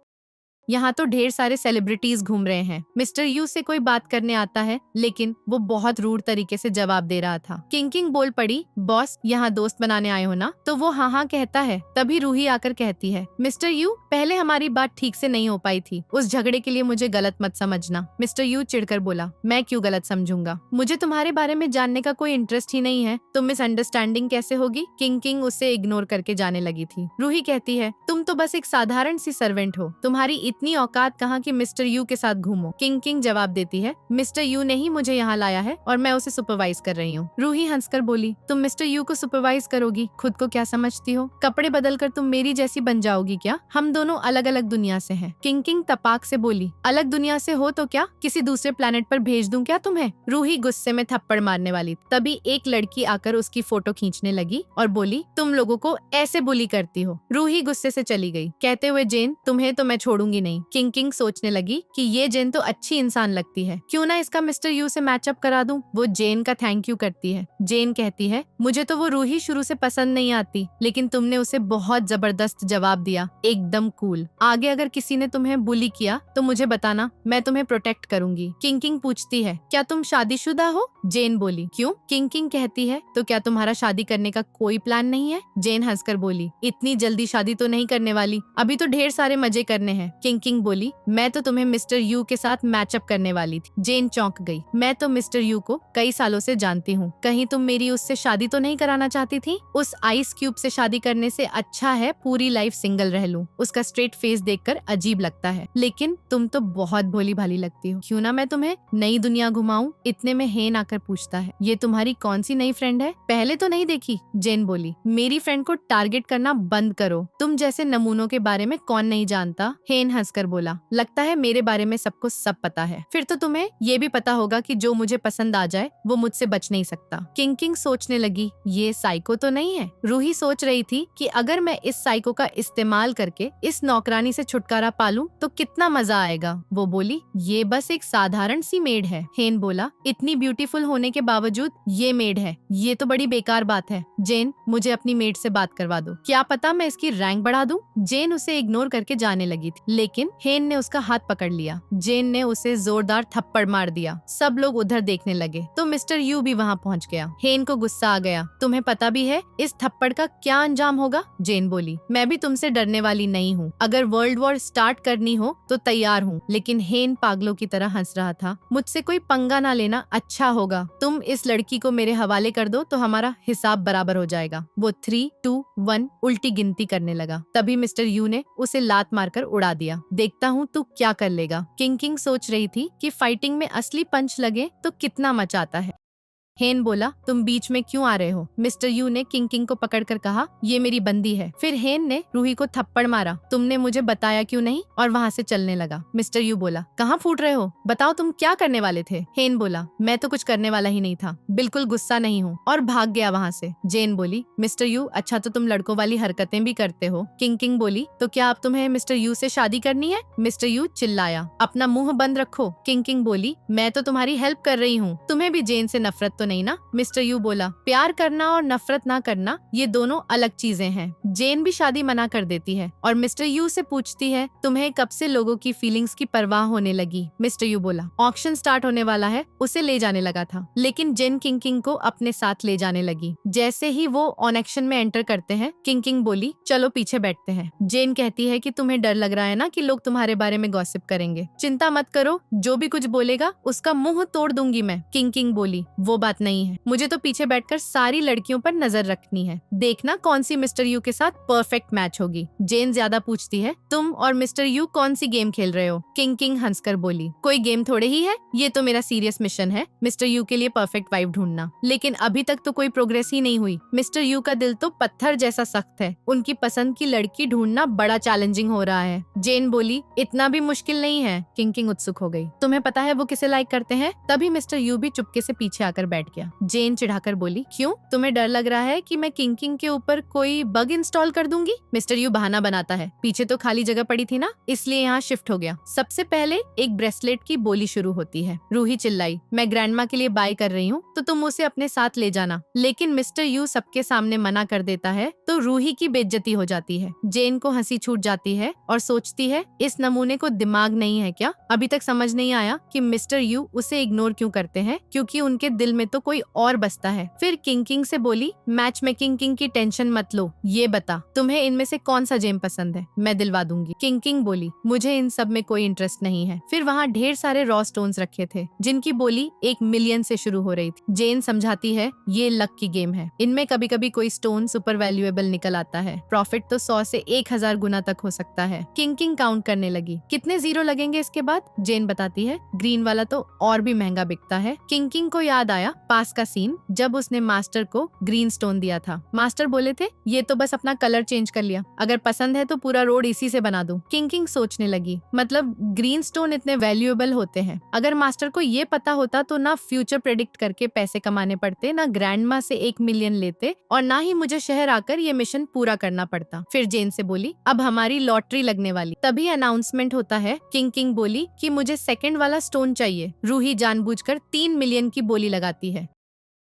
यहाँ तो ढेर सारे सेलिब्रिटीज घूम रहे हैं। मिस्टर यू से कोई बात करने आता है, लेकिन वो बहुत रूड तरीके से जवाब दे रहा था। किंग बोल पड़ी, बॉस यहाँ दोस्त बनाने आए हो ना? तो वो हाँ हाँ कहता है। तभी रूही आकर कहती है, मिस्टर यू, पहले हमारी बात ठीक से नहीं हो पाई थी, उस झगड़े के लिए मुझे गलत मत समझना। मिस्टर यू चिढ़कर बोला, मैं क्यों गलत समझूंगा, मुझे तुम्हारे बारे में जानने का कोई इंटरेस्ट ही नहीं है, तो मिसअंडरस्टैंडिंग कैसे होगी। किंग उससे इग्नोर करके जाने लगी थी। रूही कहती है, तुम तो बस एक साधारण सी सर्वेंट हो, तुम्हारी इतनी औकात कहाँ कि मिस्टर यू के साथ घूमो। किंग जवाब देती है, मिस्टर यू ने ही मुझे यहाँ लाया है और मैं उसे सुपरवाइज कर रही हूँ। रूही हंसकर बोली, तुम मिस्टर यू को सुपरवाइज करोगी, खुद को क्या समझती हो? कपड़े बदलकर तुम मेरी जैसी बन जाओगी क्या? हम दोनों अलग अलग दुनिया से हैं। किंग तपाक से बोली, अलग दुनिया से हो तो क्या, किसी दूसरे प्लेनेट पर भेज दूं क्या तुम्हें? रूही गुस्से में थप्पड़ मारने वाली, तभी एक लड़की आकर उसकी फोटो खींचने लगी और बोली, तुम लोगों को ऐसे बुली करती हो। रूही गुस्से से चली गई, कहते हुए, जेन, तुम्हें तो मैं छोड़ूंगी नहीं। किंग किंग सोचने लगी कि ये जेन तो अच्छी इंसान लगती है, क्यों ना इसका मिस्टर यू से मैचअप करा दूं। वो जेन का थैंक यू करती है। जेन कहती है, मुझे तो वो रूही शुरू से पसंद नहीं आती, लेकिन तुमने उसे बहुत जबरदस्त जवाब दिया, एकदम कूल। आगे अगर किसी ने तुम्हें बुली किया तो मुझे बताना, मैं तुम्हें प्रोटेक्ट करूंगी। किंग किंग पूछती है, क्या तुम शादीशुदा हो? जेन बोली, क्यों? किंग किंग कहती है, तो क्या तुम्हारा शादी करने का कोई प्लान नहीं है? जेन हंसकर बोली, इतनी जल्दी शादी तो नहीं करने वाली, अभी तो ढेर सारे मजे करने हैं। किंग किंग बोली, मैं तो तुम्हें मिस्टर यू के साथ मैचअप करने वाली थी। जेन चौंक गई, मैं तो मिस्टर यू को कई सालों से जानती हूँ, कहीं तुम मेरी उससे शादी तो नहीं कराना चाहती थी? उस आइस क्यूब से शादी करने से अच्छा है पूरी लाइफ सिंगल रह लूं। उसका स्ट्रेट फेस देखकर अजीब लगता है, लेकिन तुम तो बहुत भोली भाली लगती हो, क्यों ना मैं तुम्हें नई दुनिया घुमाऊं? इतने में हेन आकर पूछता है, ये तुम्हारी कौन सी नई फ्रेंड है? पहले तो नहीं देखी। जेन बोली, मेरी फ्रेंड को टारगेट करना बंद करो, तुम जैसे नमूनों के बारे में कौन नहीं जानता? हेन हंसकर बोला, लगता है मेरे बारे में सबको सब पता है, फिर तो तुम्हें ये भी पता होगा कि जो मुझे पसंद आ जाए वो मुझसे बच नहीं सकता। किंग किंग सोचने लगी, ये साइको तो नहीं है? रूही सोच रही थी कि अगर मैं इस साइको का इस्तेमाल करके इस नौकरानी से छुटकारा पालूं तो कितना मजा आएगा। वो बोली, ये बस एक साधारण सी मेड है। हेन बोला, इतनी ब्यूटीफुल होने के बावजूद ये मेड है, ये तो बड़ी बेकार बात है। जेन, मुझे अपनी मेड से बात करवा दो, क्या पता मैं इसकी रैंक बढ़ा दूं। जेन उसे इग्नोर करके जाने लगी थी, लेकिन हेन ने उसका हाथ पकड़ लिया। जेन ने उसे जोरदार थप्पड़ मार दिया। सब लोग उधर देखने लगे तो मिस्टर यू भी वहाँ पहुँच गया। हेन को गुस्सा आ गया, तुम्हें पता भी है इस थप्पड़ का क्या अंजाम होगा? जेन बोली, मैं भी तुमसे डरने वाली नहीं हूँ, अगर वर्ल्ड वॉर स्टार्ट करनी हो तो तैयार हूँ। लेकिन हेन पागलों की तरह हंस रहा था, मुझसे कोई पंगा ना लेना अच्छा होगा, तुम इस लड़की को मेरे हवाले कर दो तो हमारा हिसाब बराबर हो जाएगा। वो 3, 2, 1 उल्टी गिनती करने लगा। तभी मिस्टर यू ने उसे लात मारकर उड़ा दिया। देखता हूँ तू क्या कर लेगा। किंग किंग सोच रही थी कि फाइटिंग में असली पंच लगे तो कितना मजा आता है। हेन बोला, तुम बीच में क्यों आ रहे हो? मिस्टर यू ने किंग किंग को पकड़कर कहा, ये मेरी बंदी है। फिर हेन ने रूही को थप्पड़ मारा, तुमने मुझे बताया क्यों नहीं? और वहाँ से चलने लगा। मिस्टर यू बोला, कहाँ फूट रहे हो? बताओ तुम क्या करने वाले थे? हेन बोला, मैं तो कुछ करने वाला ही नहीं था, बिल्कुल गुस्सा नहीं हूँ, और भाग गया वहाँ से। जेन बोली, मिस्टर यू, अच्छा तो तुम लड़कों वाली हरकतें भी करते हो। किंग किंग बोली, तो क्या अब तुम्हें मिस्टर यू से शादी करनी है? मिस्टर यू चिल्लाया, अपना मुंह बंद रखो। किंग किंग बोली, मैं तो तुम्हारी हेल्प कर रही हूँ, तुम्हें भी जेन से नफरत तो नहीं ना? मिस्टर यू बोला, प्यार करना और नफरत ना करना ये दोनों अलग चीजें हैं। जेन भी शादी मना कर देती है और मिस्टर यू से पूछती है, तुम्हें कब से लोगों की फीलिंग्स की परवाह होने लगी? मिस्टर यू बोला, ऑक्शन स्टार्ट होने वाला है, उसे ले जाने लगा था, लेकिन जेन किंग किंग को अपने साथ ले जाने लगी। जैसे ही वो ऑन एक्शन में एंटर करते हैं, किंग किंग बोली, चलो पीछे बैठते हैं। जेन कहती है कि तुम्हें डर लग रहा है ना कि लोग तुम्हारे बारे में गॉसिप करेंगे। चिंता मत करो, जो भी कुछ बोलेगा उसका मुंह तोड़ दूंगी मैं। किंग किंग बोली, वो बात नहीं है, मुझे तो पीछे बैठकर सारी लड़कियों पर नजर रखनी है, देखना कौन सी मिस्टर यू के साथ परफेक्ट मैच होगी। जेन ज्यादा पूछती है, तुम और मिस्टर यू कौन सी गेम खेल रहे हो? किंग किंग हंसकर बोली, कोई गेम थोड़े ही है, ये तो मेरा सीरियस मिशन है, मिस्टर यू के लिए परफेक्ट वाइफ ढूंढना। लेकिन अभी तक तो कोई प्रोग्रेस ही नहीं हुई। मिस्टर यू का दिल तो पत्थर जैसा सख्त है, उनकी पसंद की लड़की ढूंढना बड़ा चैलेंजिंग हो रहा है। जेन बोली, इतना भी मुश्किल नहीं है। किंग किंग उत्सुक हो गई, तुम्हें पता है वो किसे लाइक करते हैं? तभी मिस्टर यू भी चुपके से पीछे आकर बैठ गया। जेन चिढ़ाकर बोली, क्यों, तुम्हें डर लग रहा है कि मैं किंग किंग के ऊपर कोई बग इंस्टॉल कर दूंगी? मिस्टर यू बहाना बनाता है, पीछे तो खाली जगह पड़ी थी ना, इसलिए यहाँ शिफ्ट हो गया। सबसे पहले एक ब्रेसलेट की बोली शुरू होती है। रूही चिल्लाई, मैं ग्रैंडमा के लिए बाय कर रही हूँ, तो तुम उसे अपने साथ ले जाना। लेकिन मिस्टर यू सबके सामने मना कर देता है तो रूही की बेइज्जती हो जाती है। जेन को हंसी छूट जाती है और सोचती है, इस नमूने को दिमाग नहीं है क्या? अभी तक समझ नहीं आया कि मिस्टर यू उसे इग्नोर क्यों करते हैं, क्योंकि उनके दिल में तो कोई और बसता है। फिर किंग किंग से बोली, मैच मेकिंग किंग की टेंशन मत लो, ये बता तुम्हें इनमें से कौन सा जेम पसंद है, मैं दिलवा दूंगी। किंग किंग बोली, मुझे इन सब में कोई इंटरेस्ट नहीं है। फिर वहाँ ढेर सारे रॉ स्टोन्स रखे थे जिनकी बोली 1 मिलियन से शुरू हो रही थी। जेन समझाती है, ये लक की गेम है, इनमें कभी कभी कोई स्टोन सुपर वैल्यूएबल निकल आता है, प्रॉफिट तो 100 से 1000 गुना तक हो सकता है। किंग किंग काउंट करने लगी, कितने जीरो लगेंगे इसके बाद? जेन बताती है, ग्रीन वाला तो और भी महंगा बिकता है। किंग किंग को याद आया पास का सीन जब उसने मास्टर को ग्रीन स्टोन दिया था। मास्टर बोले थे ये तो बस अपना कलर चेंज कर लिया, अगर पसंद है तो पूरा रोड इसी से बना दूं। किंग सोचने लगी, मतलब ग्रीन स्टोन इतने वैल्यूएबल होते हैं। अगर मास्टर को ये पता होता तो ना फ्यूचर प्रेडिक्ट करके पैसे कमाने पड़ते, ना ग्रैंडमा से 1 मिलियन लेते और ना ही मुझे शहर आकर ये मिशन पूरा करना पड़ता। फिर जेन से बोली अब हमारी लॉटरी लगने वाली। तभी अनाउंसमेंट होता है। किंग बोली कि मुझे सेकंड वाला स्टोन चाहिए। रूही जानबूझकर 3 मिलियन की बोली लगाती है।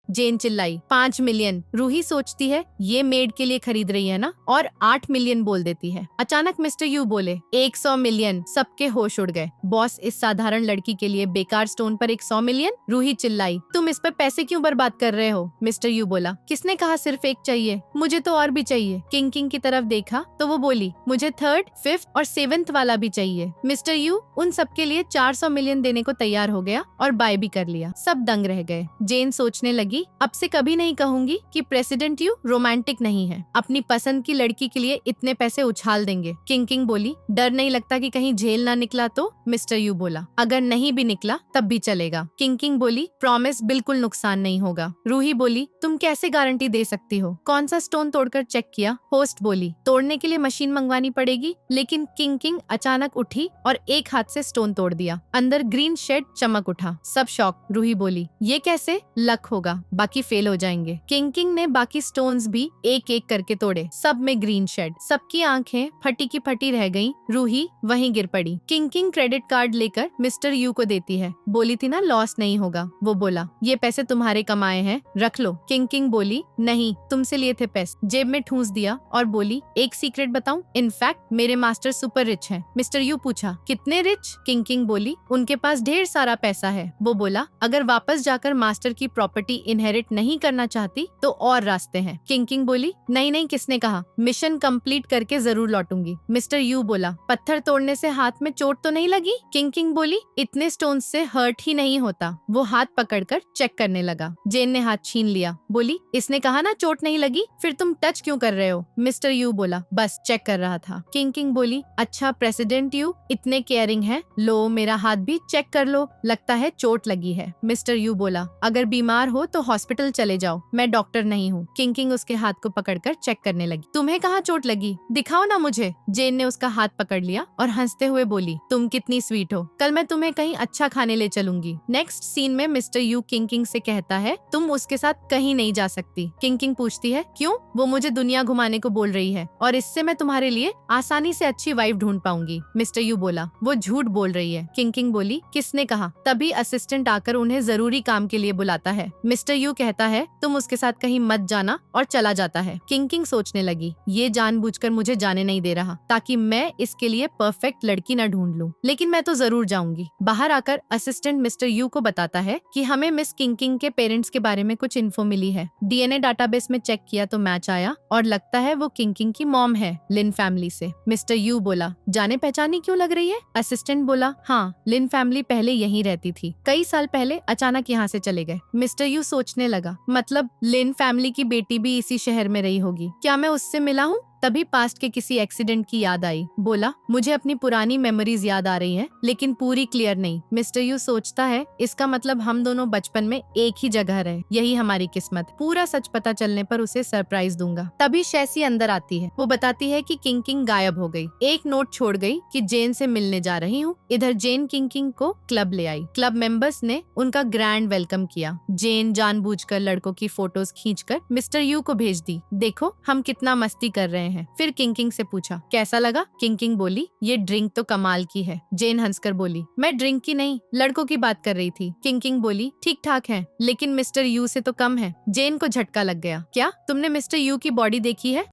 जेन चिल्लाई 5 मिलियन। रूही सोचती है ये मेड के लिए खरीद रही है ना, और 8 मिलियन बोल देती है। अचानक मिस्टर यू बोले 100 मिलियन। सबके होश उड़ गए। बॉस, इस साधारण लड़की के लिए बेकार स्टोन पर 100 मिलियन? रूही चिल्लाई तुम इस पर पैसे क्यों बर्बाद कर रहे हो? मिस्टर यू बोला किसने कहा सिर्फ एक चाहिए, मुझे तो और भी चाहिए। किंग की तरफ देखा तो वो बोली मुझे 3rd, 5th और 7th वाला भी चाहिए। मिस्टर यू उन सबके लिए 400 मिलियन देने को तैयार हो गया और बाय भी कर लिया। सब दंग रह गए। जेन सोचने लगी अब से कभी नहीं कहूंगी कि प्रेसिडेंट यू रोमांटिक नहीं है, अपनी पसंद की लड़की के लिए इतने पैसे उछाल देंगे। किंग बोली डर नहीं लगता कि कहीं झेल ना निकला तो? मिस्टर यू बोला अगर नहीं भी निकला तब भी चलेगा। किंग बोली प्रॉमिस बिल्कुल नुकसान नहीं होगा। रूही बोली तुम कैसे गारंटी दे सकती हो? कौन सा स्टोन तोड़कर चेक किया? होस्ट बोली तोड़ने के लिए मशीन मंगवानी पड़ेगी। लेकिन किंग अचानक उठी और एक हाथ से स्टोन तोड़ दिया। अंदर ग्रीन शेड चमक उठा। सब शॉक। रूही बोली ये कैसे? लक होगा, बाकी फेल हो जाएंगे। किंग ने बाकी स्टोन्स भी एक एक करके तोड़े। सब में ग्रीन शेड। सबकी आंखें फटी की फटी रह गईं। रूही वहीं गिर पड़ी। किंग क्रेडिट कार्ड लेकर मिस्टर यू को देती है। बोली थी ना लॉस नहीं होगा। वो बोला ये पैसे तुम्हारे कमाए हैं, रख लो। किंग बोली नहीं, तुमसे लिए थे पैसे। जेब में ठूंस दिया और बोली एक सीक्रेट बताऊं, इनफैक्ट मेरे मास्टर सुपर रिच हैं। मिस्टर यू पूछा कितने रिच? किंग बोली उनके पास ढेर सारा पैसा है। वो बोला अगर वापस जाकर मास्टर की प्रॉपर्टी इनहेरिट नहीं करना चाहती तो और रास्ते हैं। किंग बोली नहीं, किसने कहा? मिशन कंप्लीट करके जरूर लौटूंगी। मिस्टर यू बोला पत्थर तोड़ने से हाथ में चोट तो नहीं लगी? किंग बोली इतने स्टोन से हर्ट ही नहीं होता। वो हाथ पकड़कर चेक करने लगा। जेन ने हाथ छीन लिया। बोली इसने कहा ना चोट नहीं लगी, फिर तुम टच क्यों कर रहे हो? मिस्टर यू बोला बस चेक कर रहा था। किंग बोली अच्छा प्रेसिडेंट यू इतने केयरिंग है, लो मेरा हाथ भी चेक कर लो, लगता है चोट लगी है। मिस्टर यू बोला अगर बीमार हो तो हॉस्पिटल चले जाओ, मैं डॉक्टर नहीं हूँ। किंग उसके हाथ को पकड़कर चेक करने लगी। तुम्हें कहाँ चोट लगी, दिखाओ ना मुझे। जेन ने उसका हाथ पकड़ लिया और हंसते हुए बोली तुम कितनी स्वीट हो, कल मैं तुम्हें कहीं अच्छा खाने ले चलूंगी। नेक्स्ट सीन में मिस्टर यू किंग से कहता है तुम उसके साथ कहीं नहीं जा सकती। किंग पूछती है क्यों? वो मुझे दुनिया घुमाने को बोल रही है और इससे मैं तुम्हारे लिए आसानी से अच्छी वाइफ ढूंढ पाऊंगी। मिस्टर यू बोला वो झूठ बोल रही है। किंग बोली किसने कहा? तभी असिस्टेंट आकर उन्हें जरूरी काम के लिए बुलाता है। मिस्टर यू कहता है तुम उसके साथ कहीं मत जाना और चला जाता है। किंग सोचने लगी ये जानबूझकर मुझे जाने नहीं दे रहा ताकि मैं इसके लिए परफेक्ट लड़की न ढूंढ लूं, लेकिन मैं तो जरूर जाऊंगी। बाहर आकर असिस्टेंट मिस्टर यू को बताता है कि हमें मिस किंग के पेरेंट्स के बारे में कुछ इन्फो मिली है। डीएनए डाटाबेस में चेक किया तो मैच आया और लगता है वो किंग की मॉम है, लिन फैमिली से। मिस्टर यू बोला जाने पहचानी क्यों लग रही है? असिस्टेंट बोला हाँ, लिन फैमिली पहले यहीं रहती थी, कई साल पहले अचानक यहाँ से चले गए। मिस्टर यू सोचने लगा मतलब लिन फैमिली की बेटी भी इसी शहर में रही होगी, क्या मैं उससे मिला हूँ? तभी पास्ट के किसी एक्सीडेंट की याद आई। बोला मुझे अपनी पुरानी मेमोरीज याद आ रही हैं, लेकिन पूरी क्लियर नहीं। मिस्टर यू सोचता है इसका मतलब हम दोनों बचपन में एक ही जगह रहे, यही हमारी किस्मत। पूरा सच पता चलने पर उसे सरप्राइज दूंगा। तभी शैसी अंदर आती है। वो बताती है कि किंग गायब हो गई। एक नोट छोड़ गई कि जेन से मिलने जा रही हूँ। इधर जेन किंग को क्लब ले आई। क्लब मेंबर्स ने उनका ग्रैंड वेलकम किया। जेन जानबूझकर लड़कों की फोटोज खींचकर मिस्टर यू को भेज दी। देखो हम कितना मस्ती कर रहे हैं। फिर किंग से पूछा कैसा लगा? किंग बोली ये ड्रिंक तो कमाल की है। जेन हंसकर बोली मैं ड्रिंक की नहीं, लड़कों की बात कर रही थी। किंग बोली ठीक ठाक है, लेकिन मिस्टर यू से तो कम है। जेन को झटका लग गया। क्या तुमने मिस्टर यू की बॉडी देखी है?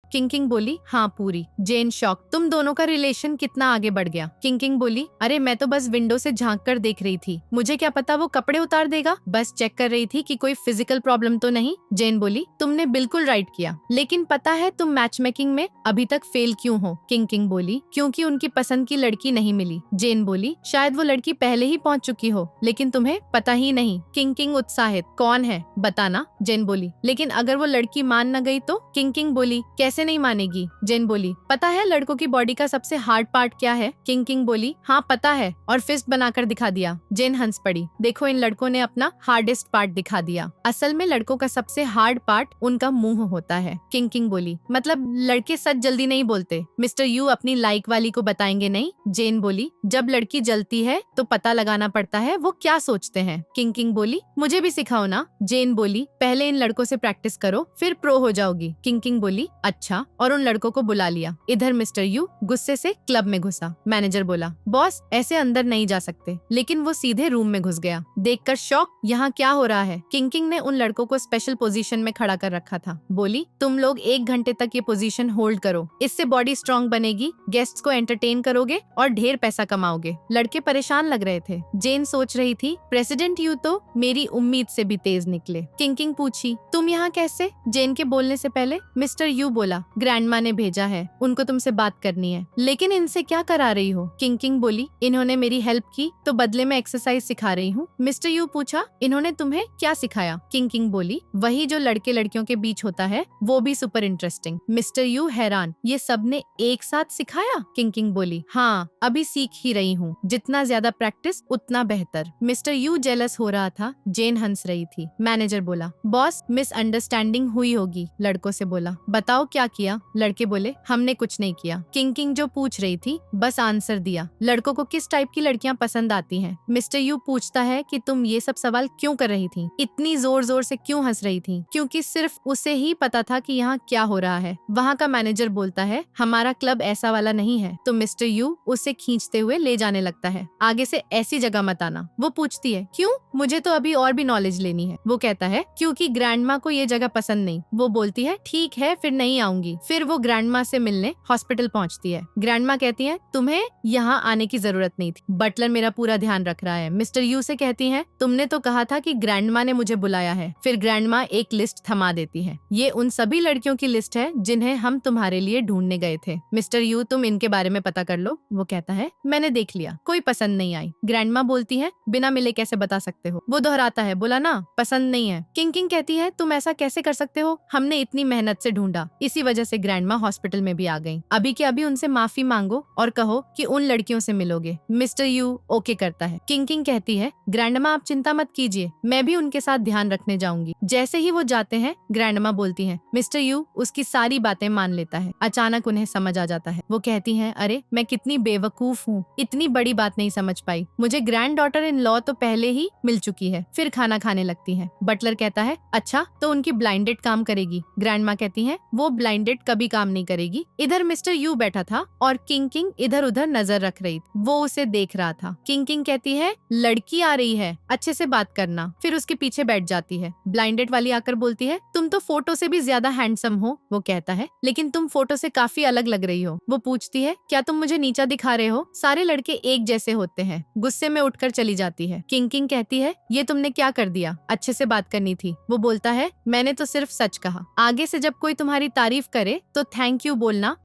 किंग बोली हाँ पूरी। जेन शॉक, तुम दोनों का रिलेशन कितना आगे बढ़ गया? किंग बोली अरे मैं तो बस विंडो से झांक कर देख रही थी, मुझे क्या पता वो कपड़े उतार देगा, बस चेक कर रही थी कि कोई फिजिकल प्रॉब्लम तो नहीं। जेन बोली तुमने बिल्कुल राइट किया, लेकिन पता है तुम मैच मेकिंग में अभी तक फेल क्यों हो? किंग बोली क्योंकि उनकी पसंद की लड़की नहीं मिली। जेन बोली शायद वो लड़की पहले ही पहुंच चुकी हो, लेकिन तुम्हें पता ही नहीं। किंग उत्साहित, कौन है बताना? जेन बोली लेकिन अगर वो लड़की मान न गई तो? किंग बोली कैसे ऐसे नहीं मानेगी। जेन बोली, पता है लड़कों की बॉडी का सबसे हार्ड पार्ट क्या है? किंग बोली, हाँ पता है, और फिस्ट बनाकर दिखा दिया। जेन हंस पड़ी, देखो इन लड़कों ने अपना हार्डेस्ट पार्ट दिखा दिया। असल में लड़कों का सबसे हार्ड पार्ट उनका मुंह होता है। किंग बोली, मतलब लड़के सच जल्दी नहीं बोलते? मिस्टर यू अपनी लाइक वाली को बताएंगे नहीं? जेन बोली, जब लड़की जलती है तो पता लगाना पड़ता है वो क्या सोचते हैं। किंग बोली, मुझे भी सिखाओ ना। जेन बोली, पहले इन लड़कों से प्रैक्टिस करो, फिर प्रो हो जाओगी। किंग बोली, अच्छा, और उन लड़कों को बुला लिया। इधर मिस्टर यू गुस्से से क्लब में घुसा। मैनेजर बोला, बॉस ऐसे अंदर नहीं जा सकते, लेकिन वो सीधे रूम में घुस गया। देखकर शॉक, यहाँ क्या हो रहा है? किंग ने उन लड़कों को स्पेशल पोजीशन में खड़ा कर रखा था। बोली, तुम लोग 1 घंटे तक ये पोजीशन होल्ड करो, इससे बॉडी स्ट्रांग बनेगी, गेस्ट्स को एंटरटेन करोगे और ढेर पैसा कमाओगे। लड़के परेशान लग रहे थे। जेन सोच रही थी, प्रेसिडेंट यू तो मेरी उम्मीद से भी तेज निकले। किंग पूछी, तुम यहाँ कैसे? जेन के बोलने से पहले मिस्टर यू बोला, ग्रैंडमा ने भेजा है, उनको तुमसे बात करनी है। लेकिन इनसे क्या करा रही हो? किंग बोली, इन्होंने मेरी हेल्प की तो बदले में एक्सरसाइज सिखा रही हूँ। मिस्टर यू पूछा, इन्होंने तुम्हें क्या सिखाया? किंग बोली, वही जो लड़के लड़कियों के बीच होता है, वो भी सुपर इंटरेस्टिंग। मिस्टर यू हैरान, ये सबने एक साथ सिखाया? किंग बोली, हाँ, अभी सीख ही रही हूँ, जितना ज्यादा प्रैक्टिस उतना बेहतर। मिस्टर यू जेलस हो रहा था। जेन हंस रही थी। मैनेजर बोला, बॉस मिसअंडरस्टैंडिंग हुई होगी। लड़कों से बोला, बताओ क्या किया? लड़के बोले, हमने कुछ नहीं किया। किंग जो पूछ रही थी बस आंसर दिया। लड़कों को किस टाइप की लड़कियां पसंद आती हैं? मिस्टर यू पूछता है कि तुम ये सब सवाल क्यों कर रही थी, इतनी जोर जोर से क्यों हंस रही थी? क्योंकि सिर्फ उसे ही पता था कि यहाँ क्या हो रहा है। वहाँ का मैनेजर बोलता है, हमारा क्लब ऐसा वाला नहीं है। तो मिस्टर यू उसे खींचते हुए ले जाने लगता है, आगे से ऐसी जगह मत आना। वो पूछती है, क्यों? मुझे तो अभी और भी नॉलेज लेनी है। वो कहता है, क्योंकि ग्रैंडमा को ये जगह पसंद नहीं। वो बोलती है, ठीक है, फिर नहीं आऊंगी। फिर वो ग्रैंडमा से मिलने हॉस्पिटल पहुंचती है। ग्रैंडमा कहती है, तुम्हें यहाँ आने की जरूरत नहीं थी, बटलर मेरा पूरा ध्यान रख रहा है। मिस्टर यू से कहती है, तुमने तो कहा था कि ग्रैंडमा ने मुझे बुलाया है। फिर ग्रैंडमा एक लिस्ट थमा देती है, ये उन सभी लड़कियों की लिस्ट है जिन्हें हम तुम्हारे लिए ढूंढने गए थे। मिस्टर यू, तुम इनके बारे में पता कर लो। वो कहता है, मैंने देख लिया, कोई पसंद नहीं आई। ग्रैंडमा बोलती है, बिना मिले कैसे बता सकते हो? वो दोहराता है, बोला ना पसंद नहीं है। किंग कहती है, तुम ऐसा कैसे कर सकते हो? हमने इतनी मेहनत से ढूंढा, इसी वजह से ग्रैंडमा हॉस्पिटल में भी आ गई। अभी के अभी उनसे माफी मांगो और कहो कि उन लड़कियों से मिलोगे। मिस्टर यू ओके करता है। किंग कहती है, ग्रैंडमा आप चिंता मत कीजिए, मैं भी उनके साथ ध्यान रखने जाऊंगी। जैसे ही वो जाते हैं, ग्रैंडमा बोलती है, मिस्टर यू उसकी सारी बातें मान लेता है। अचानक उन्हें समझ आ जाता है। वो कहती हैं, अरे मैं कितनी बेवकूफ हूँ, इतनी बड़ी बात नहीं समझ पाई। मुझे ग्रैंड डॉटर इन लॉ तो पहले ही मिल चुकी है। फिर खाना खाने लगती है। बटलर कहता है, अच्छा तो उनकी ब्लाइंडेड काम करेगी? ग्रैंडमा कहती है, वो ब्लाइंडेड कभी काम नहीं करेगी। इधर मिस्टर यू बैठा था और किंग इधर उधर नजर रख रही थी। वो उसे देख रहा था। किंग कहती है, लड़की आ रही है, अच्छे से बात करना। फिर उसके पीछे बैठ जाती है। ब्लाइंडेड वाली आकर बोलती है, तुम तो फोटो से भी ज्यादा हैंडसम हो। वो कहता है, लेकिन तुम फोटो से काफी अलग लग रही हो। वो पूछती है, क्या तुम मुझे नीचा दिखा रहे हो? सारे लड़के एक जैसे होते हैं। गुस्से में उठकर चली जाती है। किंग कहती है, ये तुमने क्या कर दिया? अच्छे से बात करनी थी। वो बोलता है, मैंने तो सिर्फ सच कहा। आगे से जब कोई तुम्हारी तारीफ करे तो थैंक यू बोलना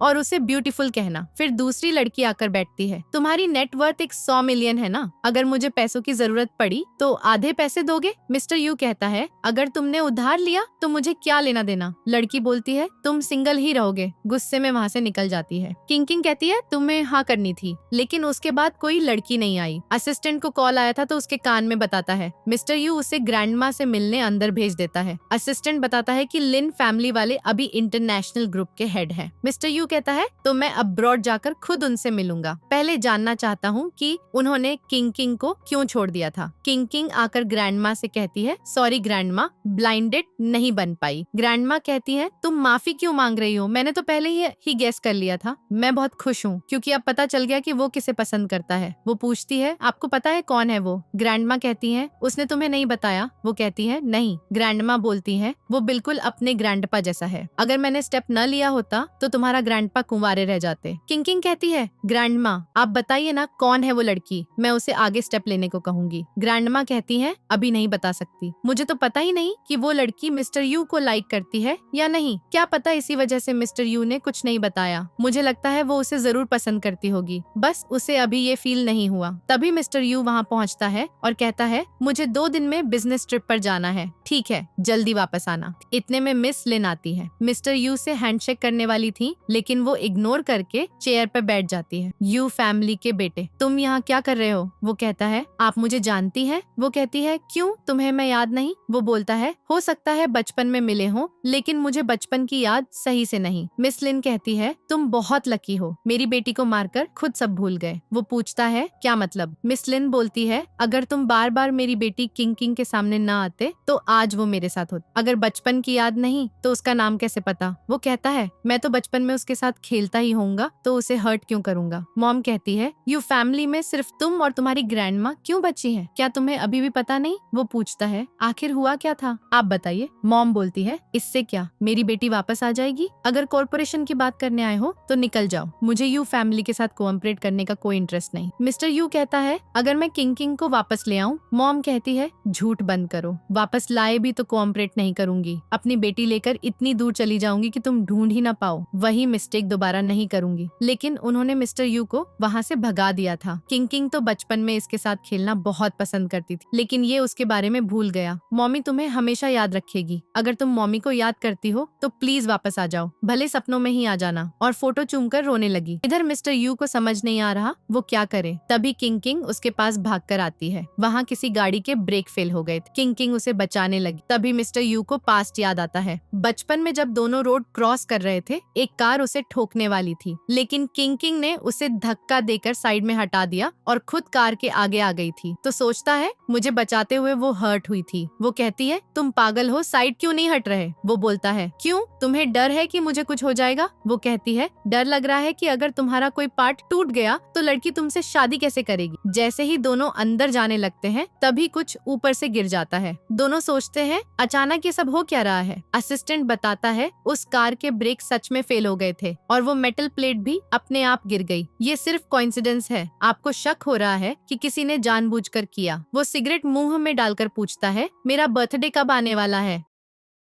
और उसे ब्यूटीफुल कहना। फिर दूसरी लड़की आकर बैठती है, तुम्हारी नेटवर्थ 100 मिलियन है ना? अगर मुझे पैसों की जरूरत पड़ी तो आधे पैसे दोगे? मिस्टर यू कहता है, अगर तुमने उधार लिया तो मुझे क्या लेना देना? लड़की बोलती है, तुम सिंगल ही रहोगे। गुस्से में वहाँ से निकल जाती है। किंग कहती है, तुम्हें हाँ करनी थी, लेकिन उसके बाद कोई लड़की नहीं आई। असिस्टेंट को कॉल आया था तो उसके कान में बताता है। मिस्टर यू उसे ग्रैंडमा से मिलने अंदर भेज देता है। असिस्टेंट बताता है कि लिन फैमिली वाले अभी इंटरनेशनल ग्रुप के हेड है। मिस्टर यू कहता है, तो मैं अब्रॉड जाकर खुद उनसे मिलूंगा। पहले जानना चाहता हूँ कि उन्होंने किंग को क्यों छोड़ दिया था। किंग आकर ग्रैंडमा से कहती है, सॉरी ग्रैंडमा, ब्लाइंडेड नहीं बन पाई। ग्रैंडमा कहती है, तुम माफी क्यों मांग रही हो? मैंने तो पहले ही गेस कर लिया था। मैं बहुत खुश हूँ क्योंकि अब पता चल गया कि वो किसे पसंद करता है। वो पूछती है, आपको पता है कौन है वो? ग्रैंडमा कहती है, उसने तुम्हें नहीं बताया? वो कहती है, नहीं। ग्रैंडमा बोलती है, वो बिल्कुल अपने ग्रैंडपा जैसा है। अगर मैंने स्टेप न लिया होता तो तुम्हारा ग्रैंडपा कुंवारे रह जाते। किंग किंग कहती है, ग्रैंडमा आप बताइए ना कौन है वो लड़की, मैं उसे आगे स्टेप लेने को कहूंगी। ग्रैंडमा कहती है, अभी नहीं बता सकती, मुझे तो पता ही नहीं कि वो लड़की मिस्टर यू को लाइक करती है या नहीं, क्या पता इसी वजह से मिस्टर यू ने कुछ नहीं बताया, मुझे लगता है वो उसे जरूर पसंद करती होगी, बस उसे अभी ये फील नहीं हुआ। तभी मिस्टर यू वहाँ पहुँचता है और कहता है, मुझे 2 दिन में बिजनेस ट्रिप पर जाना है, ठीक है जल्दी वापस आना। इतने में मिस लिन आती है। मिस्टर यू से हैंडशेक करने वाली थी, लेकिन वो इग्नोर करके चेयर पर बैठ जाती है। यू फैमिली के बेटे, तुम यहाँ क्या कर रहे हो? वो कहता है, आप मुझे जानती है? वो कहती है, क्यों, तुम्हें मैं याद नहीं? वो बोलता है, हो सकता है बचपन में मिले हो, लेकिन मुझे बचपन की याद सही से नहीं। मिस लिन कहती है, तुम बहुत लकी हो, मेरी बेटी को मारकर खुद सब भूल गए। वो पूछता है, क्या मतलब? मिस लिन बोलती है, अगर तुम बार बार मेरी बेटी किंग किंग के सामने न आते तो आज वो मेरे साथ होती। अगर बचपन की याद नहीं तो उसका नाम कैसे पता? वो कहता है, मैं तो बचपन में उसके साथ खेलता ही होऊंगा, तो उसे हर्ट क्यों करूंगा? मॉम कहती है, यू फैमिली में सिर्फ तुम और तुम्हारी ग्रैंडमा क्यों बची है? क्या तुम्हें अभी भी पता नहीं? वो पूछता है, आखिर हुआ क्या था, आप बताइए। मॉम बोलती है, इससे क्या, मेरी बेटी वापस आ जाएगी। अगर कॉर्पोरेशन की बात करने आए हो तो निकल जाओ, मुझे यू फैमिली के साथ कोऑपरेट करने का कोई इंटरेस्ट नहीं। मिस्टर यू कहता है, अगर मैं किंग किंग को वापस ले आऊं? मॉम कहती है, झूठ बंद करो, वापस लाए भी तो कोऑपरेट नहीं करूंगी, अपनी बेटी लेकर इतनी दूर चली जाऊंगी कि तुम ढूंढ ही ना पाओ, वही मिस्टेक दोबारा नहीं करूंगी। लेकिन उन्होंने मिस्टर यू को वहाँ से भगा दिया था। किंग किंग तो बचपन में इसके साथ खेलना बहुत पसंद करती थी, लेकिन ये उसके बारे में भूल गया। मॉमी तुम्हें हमेशा याद रखेगी, अगर तुम मॉमी को याद करती हो तो प्लीज वापस आ जाओ, भले सपनों में ही आ जाना। और फोटो चूमकर रोने लगी। इधर मिस्टर यू को समझ नहीं आ रहा वो क्या करे। तभी किंग किंग उसके पास भागकर आती है। वहाँ किसी गाड़ी के ब्रेक फेल हो गए थे। किंग किंग उसे बचाने लगी। तभी मिस्टर यू को पास्ट याद आता है। बचपन में जब दोनों रोड क्रॉस कर रहे थे, एक कार उसे ठोकने वाली थी, लेकिन किंग किंग ने उसे धक्का देकर साइड में हटा दिया और खुद कार के आगे आ गई थी। तो सोचता है मुझे बचाते हुए वो हर्ट हुई थी। वो कहती है, तुम पागल हो, साइड क्यों नहीं हट रहे? वो बोलता है, क्यों, तुम्हें डर है कि मुझे कुछ हो जाएगा? वो कहती है, डर लग रहा है कि अगर तुम्हारा कोई पार्ट टूट गया तो लड़की तुमसे शादी कैसे करेगी। जैसे ही दोनों अंदर जाने लगते हैं, तभी कुछ ऊपर से गिर जाता है। दोनों सोचते हैं अचानक ये सब हो क्या रहा है। असिस्टेंट बताता है उस कार के ब्रेक सच में फेल हो गए थे और वो मेटल प्लेट भी अपने आप गिर गई। ये सिर्फ कोइंसिडेंस है। आपको शक हो रहा है कि किसी ने जानबूझकर किया। वो सिगरेट मुंह में डालकर पूछता है, मेरा बर्थडे कब आने वाला है?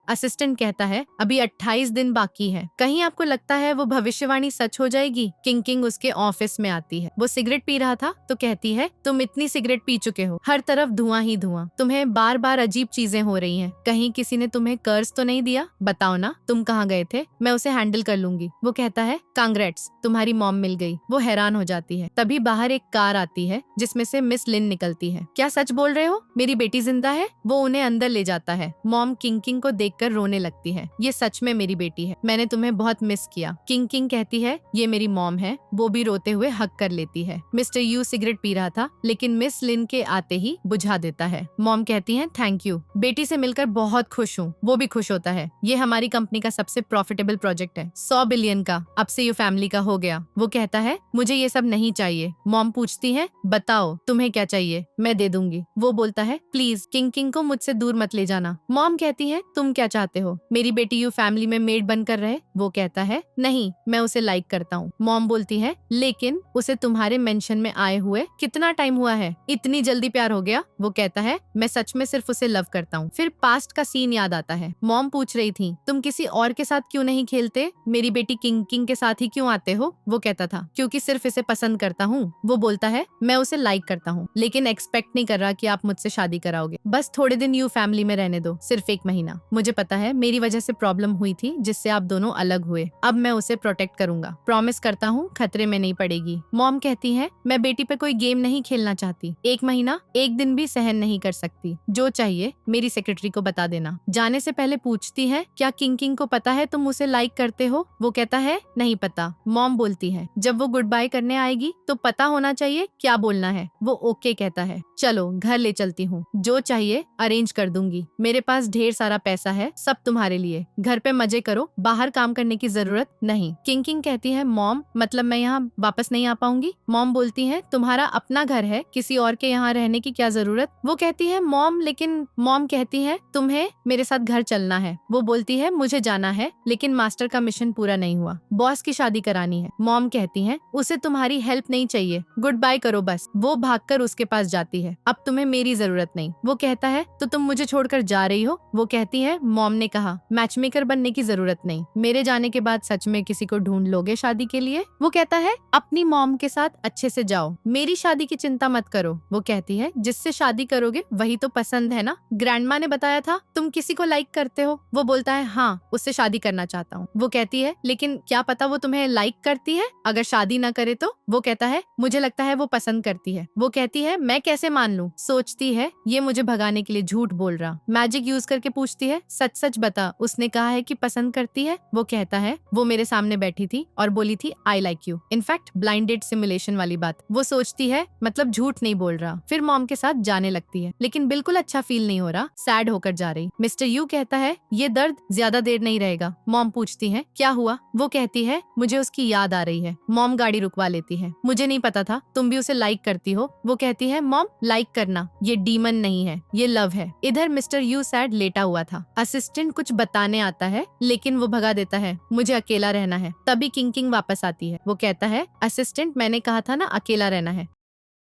असिस्टेंट कहता है, अभी 28 दिन बाकी है। कहीं आपको लगता है वो भविष्यवाणी सच हो जाएगी? किंग किंग उसके ऑफिस में आती है। वो सिगरेट पी रहा था तो कहती है, तुम इतनी सिगरेट पी चुके हो, हर तरफ धुआं ही धुआं, तुम्हें बार बार अजीब चीजें हो रही हैं। कहीं किसी ने तुम्हें कर्ज तो नहीं दिया? बताओ ना, तुम कहाँ गए थे? मैं उसे हैंडल कर लूंगी। वो कहता है, कांग्रेट्स, तुम्हारी मॉम मिल गई। वो हैरान हो जाती है। तभी बाहर एक कार आती है जिसमें से मिस लिन निकलती है। क्या सच बोल रहे हो? मेरी बेटी जिंदा है? वो उन्हें अंदर ले जाता है। मॉम किंग किंग को देख कर रोने लगती है। ये सच में मेरी बेटी है, मैंने तुम्हें बहुत मिस किया। किंग किंग कहती है, ये मेरी मॉम है। वो भी रोते हुए हक कर लेती है। मिस्टर यू सिगरेट पी रहा था, लेकिन मिस लिन के आते ही बुझा देता है। मॉम कहती है, थैंक यू, बेटी से मिलकर बहुत खुश हूँ। वो भी खुश होता है। ये हमारी कंपनी का सबसे प्रॉफिटेबल प्रोजेक्ट है, 100 बिलियन का। अब से यू फैमिली का हो गया। वो कहता है, मुझे ये सब नहीं चाहिए। मॉम पूछती है, बताओ तुम्हें क्या चाहिए, मैं दे दूंगी। वो बोलता है, प्लीज किंग किंग को मुझसे दूर मत ले जाना। मॉम कहती है, तुम क्या चाहते हो? मेरी बेटी यू फैमिली में मेड बनकर रहे? वो कहता है, नहीं, मैं उसे लाइक करता हूँ। मॉम बोलती है, लेकिन उसे तुम्हारे मेंशन में आए हुए कितना टाइम हुआ है, इतनी जल्दी प्यार हो गया? वो कहता है, मैं सच में सिर्फ उसे लव करता हूँ। फिर पास्ट का सीन याद आता है। मॉम पूछ रही थी, तुम किसी और के साथ क्यों नहीं खेलते? मेरी बेटी किंग किंग के साथ ही क्यों आते हो? वो कहता था, क्योंकि सिर्फ इसे पसंद करता हूँ। वो बोलता है, मैं उसे लाइक करता हूँ, लेकिन एक्सपेक्ट नहीं कर रहा कि आप मुझसे शादी कराओगे। बस थोड़े दिन यू फैमिली में रहने दो, सिर्फ 1 महीना। मुझे पता है मेरी वजह से प्रॉब्लम हुई थी जिससे आप दोनों अलग हुए। अब मैं उसे प्रोटेक्ट करूंगा, प्रॉमिस करता हूँ खतरे में नहीं पड़ेगी। मॉम कहती है, मैं बेटी पे कोई गेम नहीं खेलना चाहती। 1 महीना 1 दिन भी सहन नहीं कर सकती। जो चाहिए मेरी सेक्रेटरी को बता देना। जाने से पहले पूछती है, क्या किंग किंग को पता है तुम उसे लाइक करते हो? वो कहता है, नहीं पता। मॉम बोलती है, जब वो गुड बाय करने आएगी तो पता होना चाहिए क्या बोलना है। वो ओके कहता है। चलो घर ले चलती हूँ, जो चाहिए अरेंज कर दूंगी। मेरे पास ढेर सारा पैसा है सब तुम्हारे लिए, घर पे मजे करो, बाहर काम करने की जरूरत नहीं। किंग किंग कहती है मॉम मतलब मैं यहाँ वापस नहीं आ पाऊंगी। मॉम बोलती है तुम्हारा अपना घर है, किसी और के यहाँ रहने की क्या जरूरत। वो कहती है मॉम लेकिन मॉम कहती है तुम्हें मेरे साथ घर चलना है। वो बोलती है मुझे जाना है लेकिन मास्टर का मिशन पूरा नहीं हुआ, बॉस की शादी करानी है। मॉम कहती है उसे तुम्हारी हेल्प नहीं चाहिए, गुड बाय करो बस। वो भागकर उसके पास जाती है, अब तुम्हें मेरी जरूरत नहीं। वो कहता है तो तुम मुझे छोड़कर जा रही हो। वो कहती है मॉम ने कहा मैचमेकर बनने की जरूरत नहीं, मेरे जाने के बाद सच में किसी को ढूंढ लोगे शादी के लिए। वो कहता है अपनी मॉम के साथ अच्छे से जाओ, मेरी शादी की चिंता मत करो। वो कहती है जिससे शादी करोगे वही तो पसंद है ना, ग्रैंडमा ने बताया था तुम किसी को लाइक करते हो। वो बोलता है हाँ उससे शादी करना चाहता हूँ। वो कहती है लेकिन क्या पता वो तुम्हें लाइक करती है, अगर शादी ना करे तो। वो कहता है मुझे लगता है वो पसंद करती है। वो कहती है मैं कैसे मान लूं, सोचती है ये मुझे भगाने के लिए झूठ बोल रहा। मैजिक यूज करके पूछती है सच सच बता, उसने कहा है कि पसंद करती है। वो कहता है वो मेरे सामने बैठी थी और बोली थी I like you, in fact blind date simulation वाली बात। वो सोचती है मतलब झूठ नहीं बोल रहा, फिर मॉम के साथ जाने लगती है लेकिन बिल्कुल अच्छा फील नहीं हो रहा, सैड होकर जा रही। मिस्टर यू कहता है ये दर्द ज्यादा देर नहीं रहेगा। मॉम पूछती है क्या हुआ। वो कहती है मुझे उसकी याद आ रही है। मॉम गाड़ी रुकवा लेती है, मुझे नहीं पता था तुम भी उसे लाइक करती हो। वो कहती है मॉम लाइक करना ये डीमन नहीं है, ये लव है। इधर मिस्टर यू सैड लेटा हुआ था, असिस्टेंट कुछ बताने आता है लेकिन वो भगा देता है, मुझे अकेला रहना है। तभी किंग किंग वापस आती है। वो कहता है असिस्टेंट मैंने कहा था ना अकेला रहना है,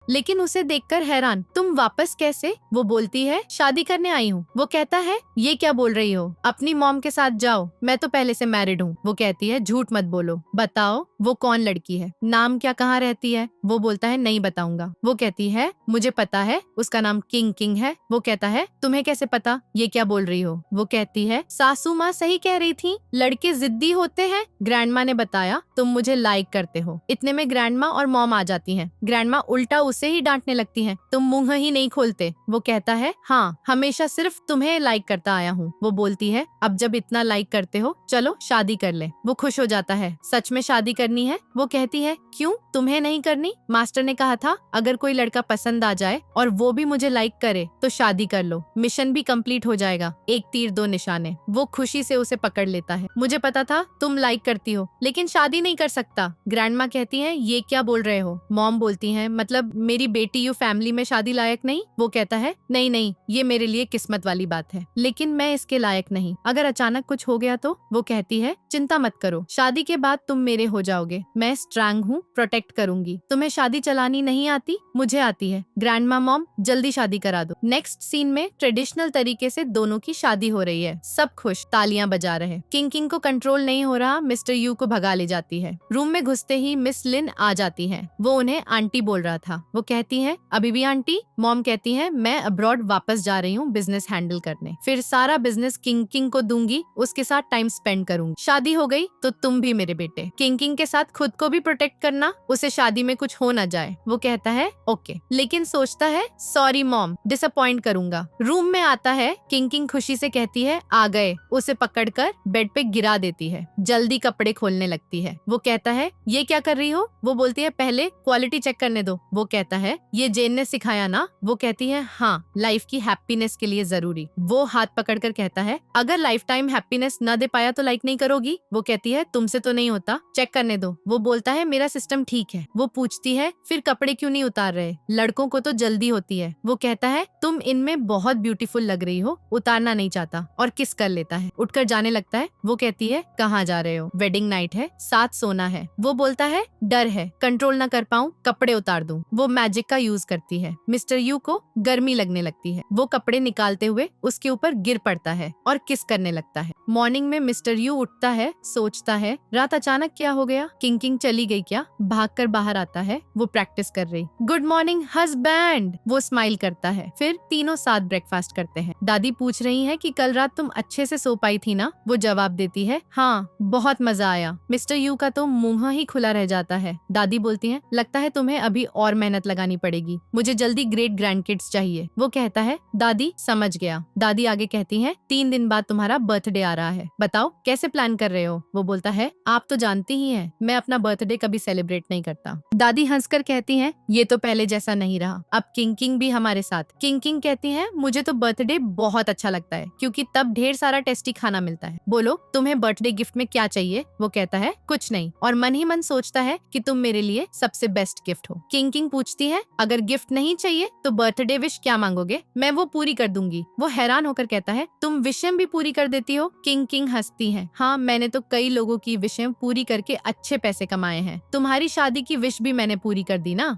लेकिन उसे देखकर हैरान तुम वापस कैसे। वो बोलती है शादी करने आई हूँ। वो कहता है ये क्या बोल रही हो, अपनी मॉम के साथ जाओ, मैं तो पहले से मैरिड हूँ। वो कहती है झूठ मत बोलो, बताओ वो कौन लड़की है, नाम क्या, कहाँ रहती है। वो बोलता है नहीं बताऊंगा। वो कहती है मुझे पता है, उसका नाम किंग किंग है। वो कहता है तुम्हें कैसे पता, ये क्या बोल रही हो। वो कहती है सासू माँ सही कह रही थी, लड़के जिद्दी होते हैं, ग्रैंडमा ने बताया तुम मुझे लाइक करते हो। इतने में ग्रैंडमा और मॉम आ जाती हैं। ग्रैंडमा उल्टा उसे ही डांटने लगती हैं, तुम मुंह ही नहीं खोलते। वो कहता है हाँ हमेशा सिर्फ तुम्हें लाइक करता आया हूँ। वो बोलती है अब जब इतना लाइक करते हो चलो शादी कर ले। वो खुश हो जाता है, सच में शादी करनी है। वो कहती है क्यों, तुम्हें नहीं करनी, मास्टर ने कहा था अगर कोई लड़का पसंद आ जाए और वो भी मुझे लाइक करे तो शादी कर लो, मिशन भी कंप्लीट हो जाएगा, एक तीर दो निशाने। वो खुशी से उसे पकड़ लेता है, मुझे पता था तुम लाइक करती हो लेकिन शादी नहीं कर सकता। ग्रैंडमा कहती है ये क्या बोल रहे हो। मॉम बोलती है मतलब मेरी बेटी यू फैमिली में शादी लायक नहीं। वो कहता है नहीं नहीं ये मेरे लिए किस्मत वाली बात है, लेकिन मैं इसके लायक नहीं, अगर अचानक कुछ हो गया तो। वो कहती है चिंता मत करो, शादी के बाद तुम मेरे हो जाओगे, मैं स्ट्रांग हूँ, प्रोटेक्ट करूंगी। तुम्हें शादी चलानी नहीं आती, मुझे आती है। ग्रैंडमा मॉम जल्दी शादी करा दो। नेक्स्ट सीन में ट्रेडिशनल तरीके से दोनों की शादी हो रही है, सब खुश, तालियां बजा रहे। किंग किंग को कंट्रोल नहीं हो रहा, मिस्टर यू को भगा ले जाती है। रूम में घुसते ही मिस लिन आ जाती है, वो उन्हें आंटी बोल रहा था। वो कहती है अभी भी आंटी। मॉम कहती है मैं अब्रॉड वापस जा रही हूँ बिजनेस हैंडल करने, फिर सारा बिजनेस किंग किंग को दूंगी, उसके साथ टाइम स्पेंड करूंगी। शादी हो गई तो तुम भी मेरे बेटे, किंग किंग के साथ खुद को भी प्रोटेक्ट करना, उसे शादी में कुछ हो ना जाए। वो कहता है ओके, लेकिन सोचता है सॉरी मॉम, डिसअपॉइंट करूंगा। रूम में आता है, किंग किंग खुशी से कहती है आ गए, उसे पकड़कर बेड पे गिरा देती है, जल्दी कपड़े खोलने लगती है। वो कहता है ये क्या कर रही हो। वो बोलती है पहले क्वालिटी चेक करने दो। वो कहता है ये जेन ने सिखाया ना। वो कहती है हाँ, लाइफ की हैप्पीनेस के लिए जरूरी। वो हाथ पकड़कर कहता है अगर लाइफ टाइम हैप्पीनेस न दे पाया तो लाइक नहीं करोगी। वो कहती है तुमसे तो नहीं होता, चेक करने दो। वो बोलता है मेरा सिस्टम ठीक है। वो पूछती है फिर कपड़े क्यों नहीं उतार रहे, लड़कों को तो जल्दी होती है। वो कहता है तुम इनमें बहुत ब्यूटीफुल लग रही हो, उतारना नहीं चाहता, और किस कर लेता है, उठकर जाने लगता है। वो कहती है कहाँ जा रहे हो, वेडिंग नाइट है, साथ सोना है। वो बोलता है डर है, कंट्रोल न कर पाऊं, कपड़े उतार दूं। वो मैजिक का यूज करती है, मिस्टर यू को गर्मी लगने लगती है। वो कपड़े निकालते हुए उसके ऊपर गिर पड़ता है और किस करने लगता है। मॉर्निंग में मिस्टर यू उठता है, सोचता है रात अचानक क्या हो गया, किंग किंग चली गई क्या। भागकर बाहर आता है, वो प्रैक्टिस कर रही। Good morning husband. वो स्माइल करता है, फिर तीनों साथ ब्रेकफास्ट करते हैं। दादी पूछ रही है कि कल रात तुम अच्छे से सो पाई थी ना। वो जवाब देती है हाँ, बहुत मजा आया। मिस्टर यू का तो मुंह ही खुला रह जाता है। दादी बोलती है लगता है तुम्हें अभी और मेहनत लगानी पड़ेगी, मुझे जल्दी ग्रेट ग्रैंड किड्स चाहिए। वो कहता है दादी समझ गया। दादी आगे कहती है 3 दिन बाद तुम्हारा बर्थडे आ रहा है, बताओ कैसे प्लान कर रहे हो। वो बोलता है आप तो जानती ही हैं मैं अपना बर्थडे कभी सेलिब्रेट नहीं करता। दादी हंसकर कहती हैं, ये तो पहले जैसा नहीं रहा, अब किंग किंग भी हमारे साथ। किंग किंग कहती हैं, मुझे तो बर्थडे बहुत अच्छा लगता है क्योंकि तब ढेर सारा टेस्टी खाना मिलता है। बोलो तुम्हें बर्थडे गिफ्ट में क्या चाहिए? वो कहता है कुछ नहीं, और मन ही मन सोचता है कि तुम मेरे लिए सबसे बेस्ट गिफ्ट हो। किंग किंग पूछती है, अगर गिफ्ट नहीं चाहिए तो बर्थडे विश क्या मांगोगे? मैं वो पूरी कर दूंगी। वो हैरान होकर कहता है, तुम विशें भी पूरी कर देती हो? किंग किंग हंसती है, हाँ मैंने तो कई लोगों की विशें पूरी करके अच्छे पैसे कमाए हैं। तुम्हारी शादी की विश भी मैंने पूरी कर दी ना।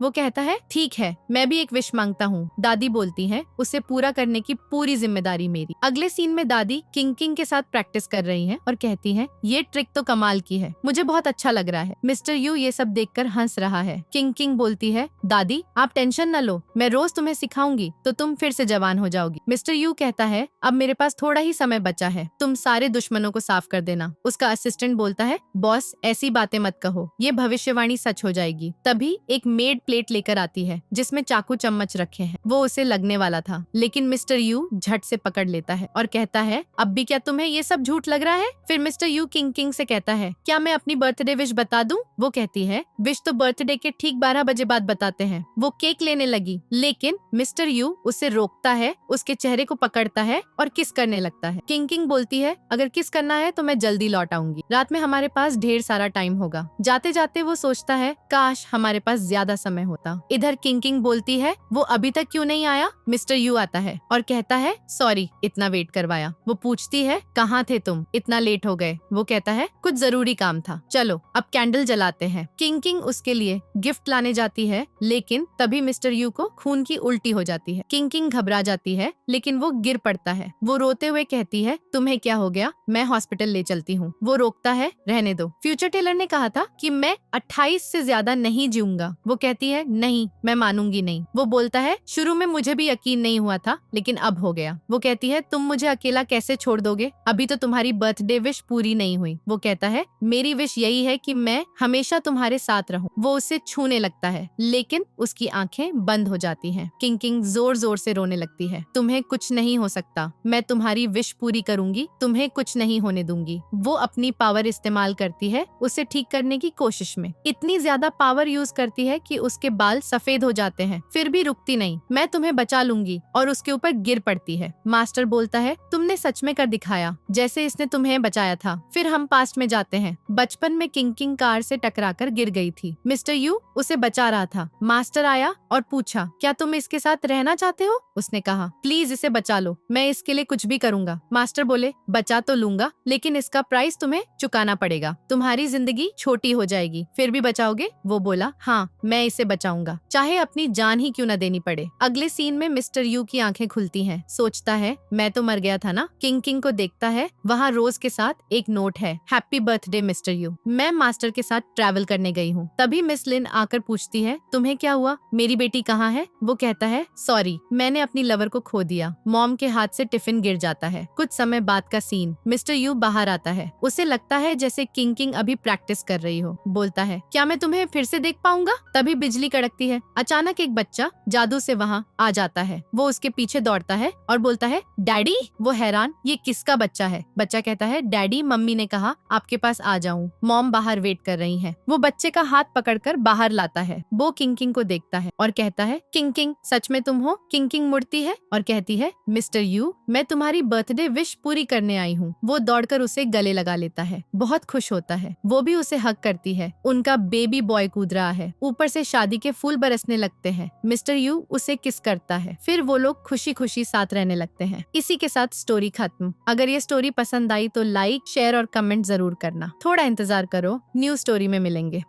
वो कहता है, ठीक है, मैं भी एक विश मांगता हूँ। दादी बोलती है, उसे पूरा करने की पूरी जिम्मेदारी मेरी। अगले सीन में दादी किंग किंग के साथ प्रैक्टिस कर रही हैं और कहती हैं, ये ट्रिक तो कमाल की है, मुझे बहुत अच्छा लग रहा है। मिस्टर यू ये सब देखकर हंस रहा है। किंग किंग बोलती है, दादी आप टेंशन न लो, मैं रोज तुम्हें सिखाऊंगी तो तुम फिर से जवान हो जाओगी। मिस्टर यू कहता है, अब मेरे पास थोड़ा ही समय बचा है, तुम सारे दुश्मनों को साफ कर देना। उसका असिस्टेंट बोलता है, बॉस ऐसी बातें मत कहो, ये भविष्यवाणी सच हो जाएगी। तभी एक मेड प्लेट लेकर आती है जिसमें चाकू चम्मच रखे हैं। वो उसे लगने वाला था, लेकिन मिस्टर यू झट से पकड़ लेता है और कहता है, अब भी क्या तुम्हें ये सब झूठ लग रहा है? फिर मिस्टर यू किंग किंग से कहता है, क्या मैं अपनी बर्थडे विश बता दूं? वो कहती है, विश तो बर्थडे के ठीक 12 बजे बाद बताते हैं। वो केक लेने लगी, लेकिन मिस्टर यू उसे रोकता है, उसके चेहरे को पकड़ता है और किस करने लगता है। किंग किंग बोलती है, अगर किस करना है तो मैं जल्दी लौट आऊंगी, रात में हमारे पास ढेर सारा टाइम होगा। जाते जाते वो सोचता है, काश हमारे पास ज्यादा समय होता। इधर किंग किंग बोलती है, वो अभी तक क्यों नहीं आया? मिस्टर यू आता है और कहता है, सॉरी इतना वेट करवाया। वो पूछती है, कहाँ थे तुम, इतना लेट हो गए? वो कहता है, कुछ जरूरी काम था, चलो अब कैंडल जलाते हैं। किंग किंग उसके लिए गिफ्ट लाने जाती है, लेकिन तभी मिस्टर यू को खून की उल्टी हो जाती है। किंग किंग घबरा जाती है, लेकिन वो गिर पड़ता है। वो रोते हुए कहती है, तुम्हें क्या हो गया? मैं हॉस्पिटल ले चलती हूँ। वो रोकता है, रहने दो, फ्यूचर टेलर ने कहा था कि मैं 28 से ज्यादा नहीं जीऊंगा। वो कहती है, नहीं मैं मानूंगी नहीं। वो बोलता है, शुरू में मुझे भी यकीन नहीं हुआ था, लेकिन अब हो गया। वो कहती है, तुम मुझे अकेला कैसे छोड़ दोगे? अभी तो तुम्हारी बर्थडे विश पूरी नहीं हुई। वो कहता है, मेरी विश यही है कि मैं हमेशा तुम्हारे साथ रहूं। वो उसे छूने लगता है, लेकिन उसकी आंखें बंद हो जाती हैं। किंग किंग जोर जोर से रोने लगती है, तुम्हें कुछ नहीं हो सकता, मैं तुम्हारी विश पूरी करूंगी, तुम्हें कुछ नहीं होने दूंगी। वो अपनी पावर इस्तेमाल करती है उसे ठीक करने की कोशिश में। इतनी ज्यादा पावर यूज करती है कि उसके बाल सफेद हो जाते हैं, फिर भी रुकती नहीं। मैं तुम्हें बचा लूंगी, और उसके ऊपर गिर पड़ती है। मास्टर बोलता है, तुमने सच में कर दिखाया, जैसे इसने तुम्हें बचाया था। फिर हम पास्ट में जाते हैं। बचपन में किंग किंग कार से टकराकर गिर गई थी। मिस्टर यू उसे बचा रहा था। मास्टर आया और पूछा, क्या तुम इसके साथ रहना चाहते हो? उसने कहा, प्लीज इसे बचा लो, मैं इसके लिए कुछ भी करूंगा। मास्टर बोले, बचा तो लूंगा, लेकिन इसका प्राइस तुम्हें चुकाना पड़ेगा। तुम्हारी जिंदगी छोटी हो जाएगी, फिर भी बचाओगे? वो बोला, हाँ मैं इसे बचाऊंगा, चाहे अपनी जान ही क्यों न देनी पड़े। अगले सीन में मिस्टर यू की आंखें खुलती हैं। सोचता है, मैं तो मर गया था ना। किंग किंग को देखता है, वहाँ रोज के साथ एक नोट है, हैप्पी बर्थडे मिस्टर यू, मैं मास्टर के साथ ट्रैवल करने गई हूँ। तभी मिस लिन आकर पूछती है, तुम्हें क्या हुआ, मेरी बेटी कहाँ है? वो कहता है, सॉरी मैंने अपनी लवर को खो दिया। मॉम के हाथ से टिफिन गिर जाता है। कुछ समय बाद का सीन, मिस्टर यू बाहर आता है। उसे लगता है जैसे किंग किंग अभी प्रैक्टिस कर रही हो। बोलता है, क्या मैं तुम्हें फिर से देख पाऊंगा? तभी बिजली कड़कती है। अचानक एक बच्चा जादू से वहाँ आ जाता है। वो उसके पीछे दौड़ता है और बोलता है, डैडी। वो हैरान, ये किसका बच्चा है? बच्चा कहता है, डैडी मम्मी ने कहा आपके पास आ जाऊं, मॉम बाहर वेट कर रही हैं। वो बच्चे का हाथ पकड़कर बाहर लाता है। वो किंग किंग को देखता है और कहता है, किंग किंग सच में तुम हो? किंग किंग मुड़ती है और कहती है, मिस्टर यू मैं तुम्हारी बर्थडे विश पूरी करने आई हूँ। वो दौड़कर उसे गले लगा लेता है, बहुत खुश होता है। वो भी उसे हक करती है। उनका बेबी बॉय कूद रहा है, ऊपर से शादी के फूल बरसने लगते हैं। मिस्टर यू उसे किस करता है। फिर वो लोग खुशी खुशी साथ रहने लगते हैं। इसी के साथ स्टोरी खत्म। अगर ये स्टोरी पसंद आई तो लाइक शेयर और कमेंट जरूर करना। थोड़ा इंतजार करो, न्यू स्टोरी में मिलेंगे।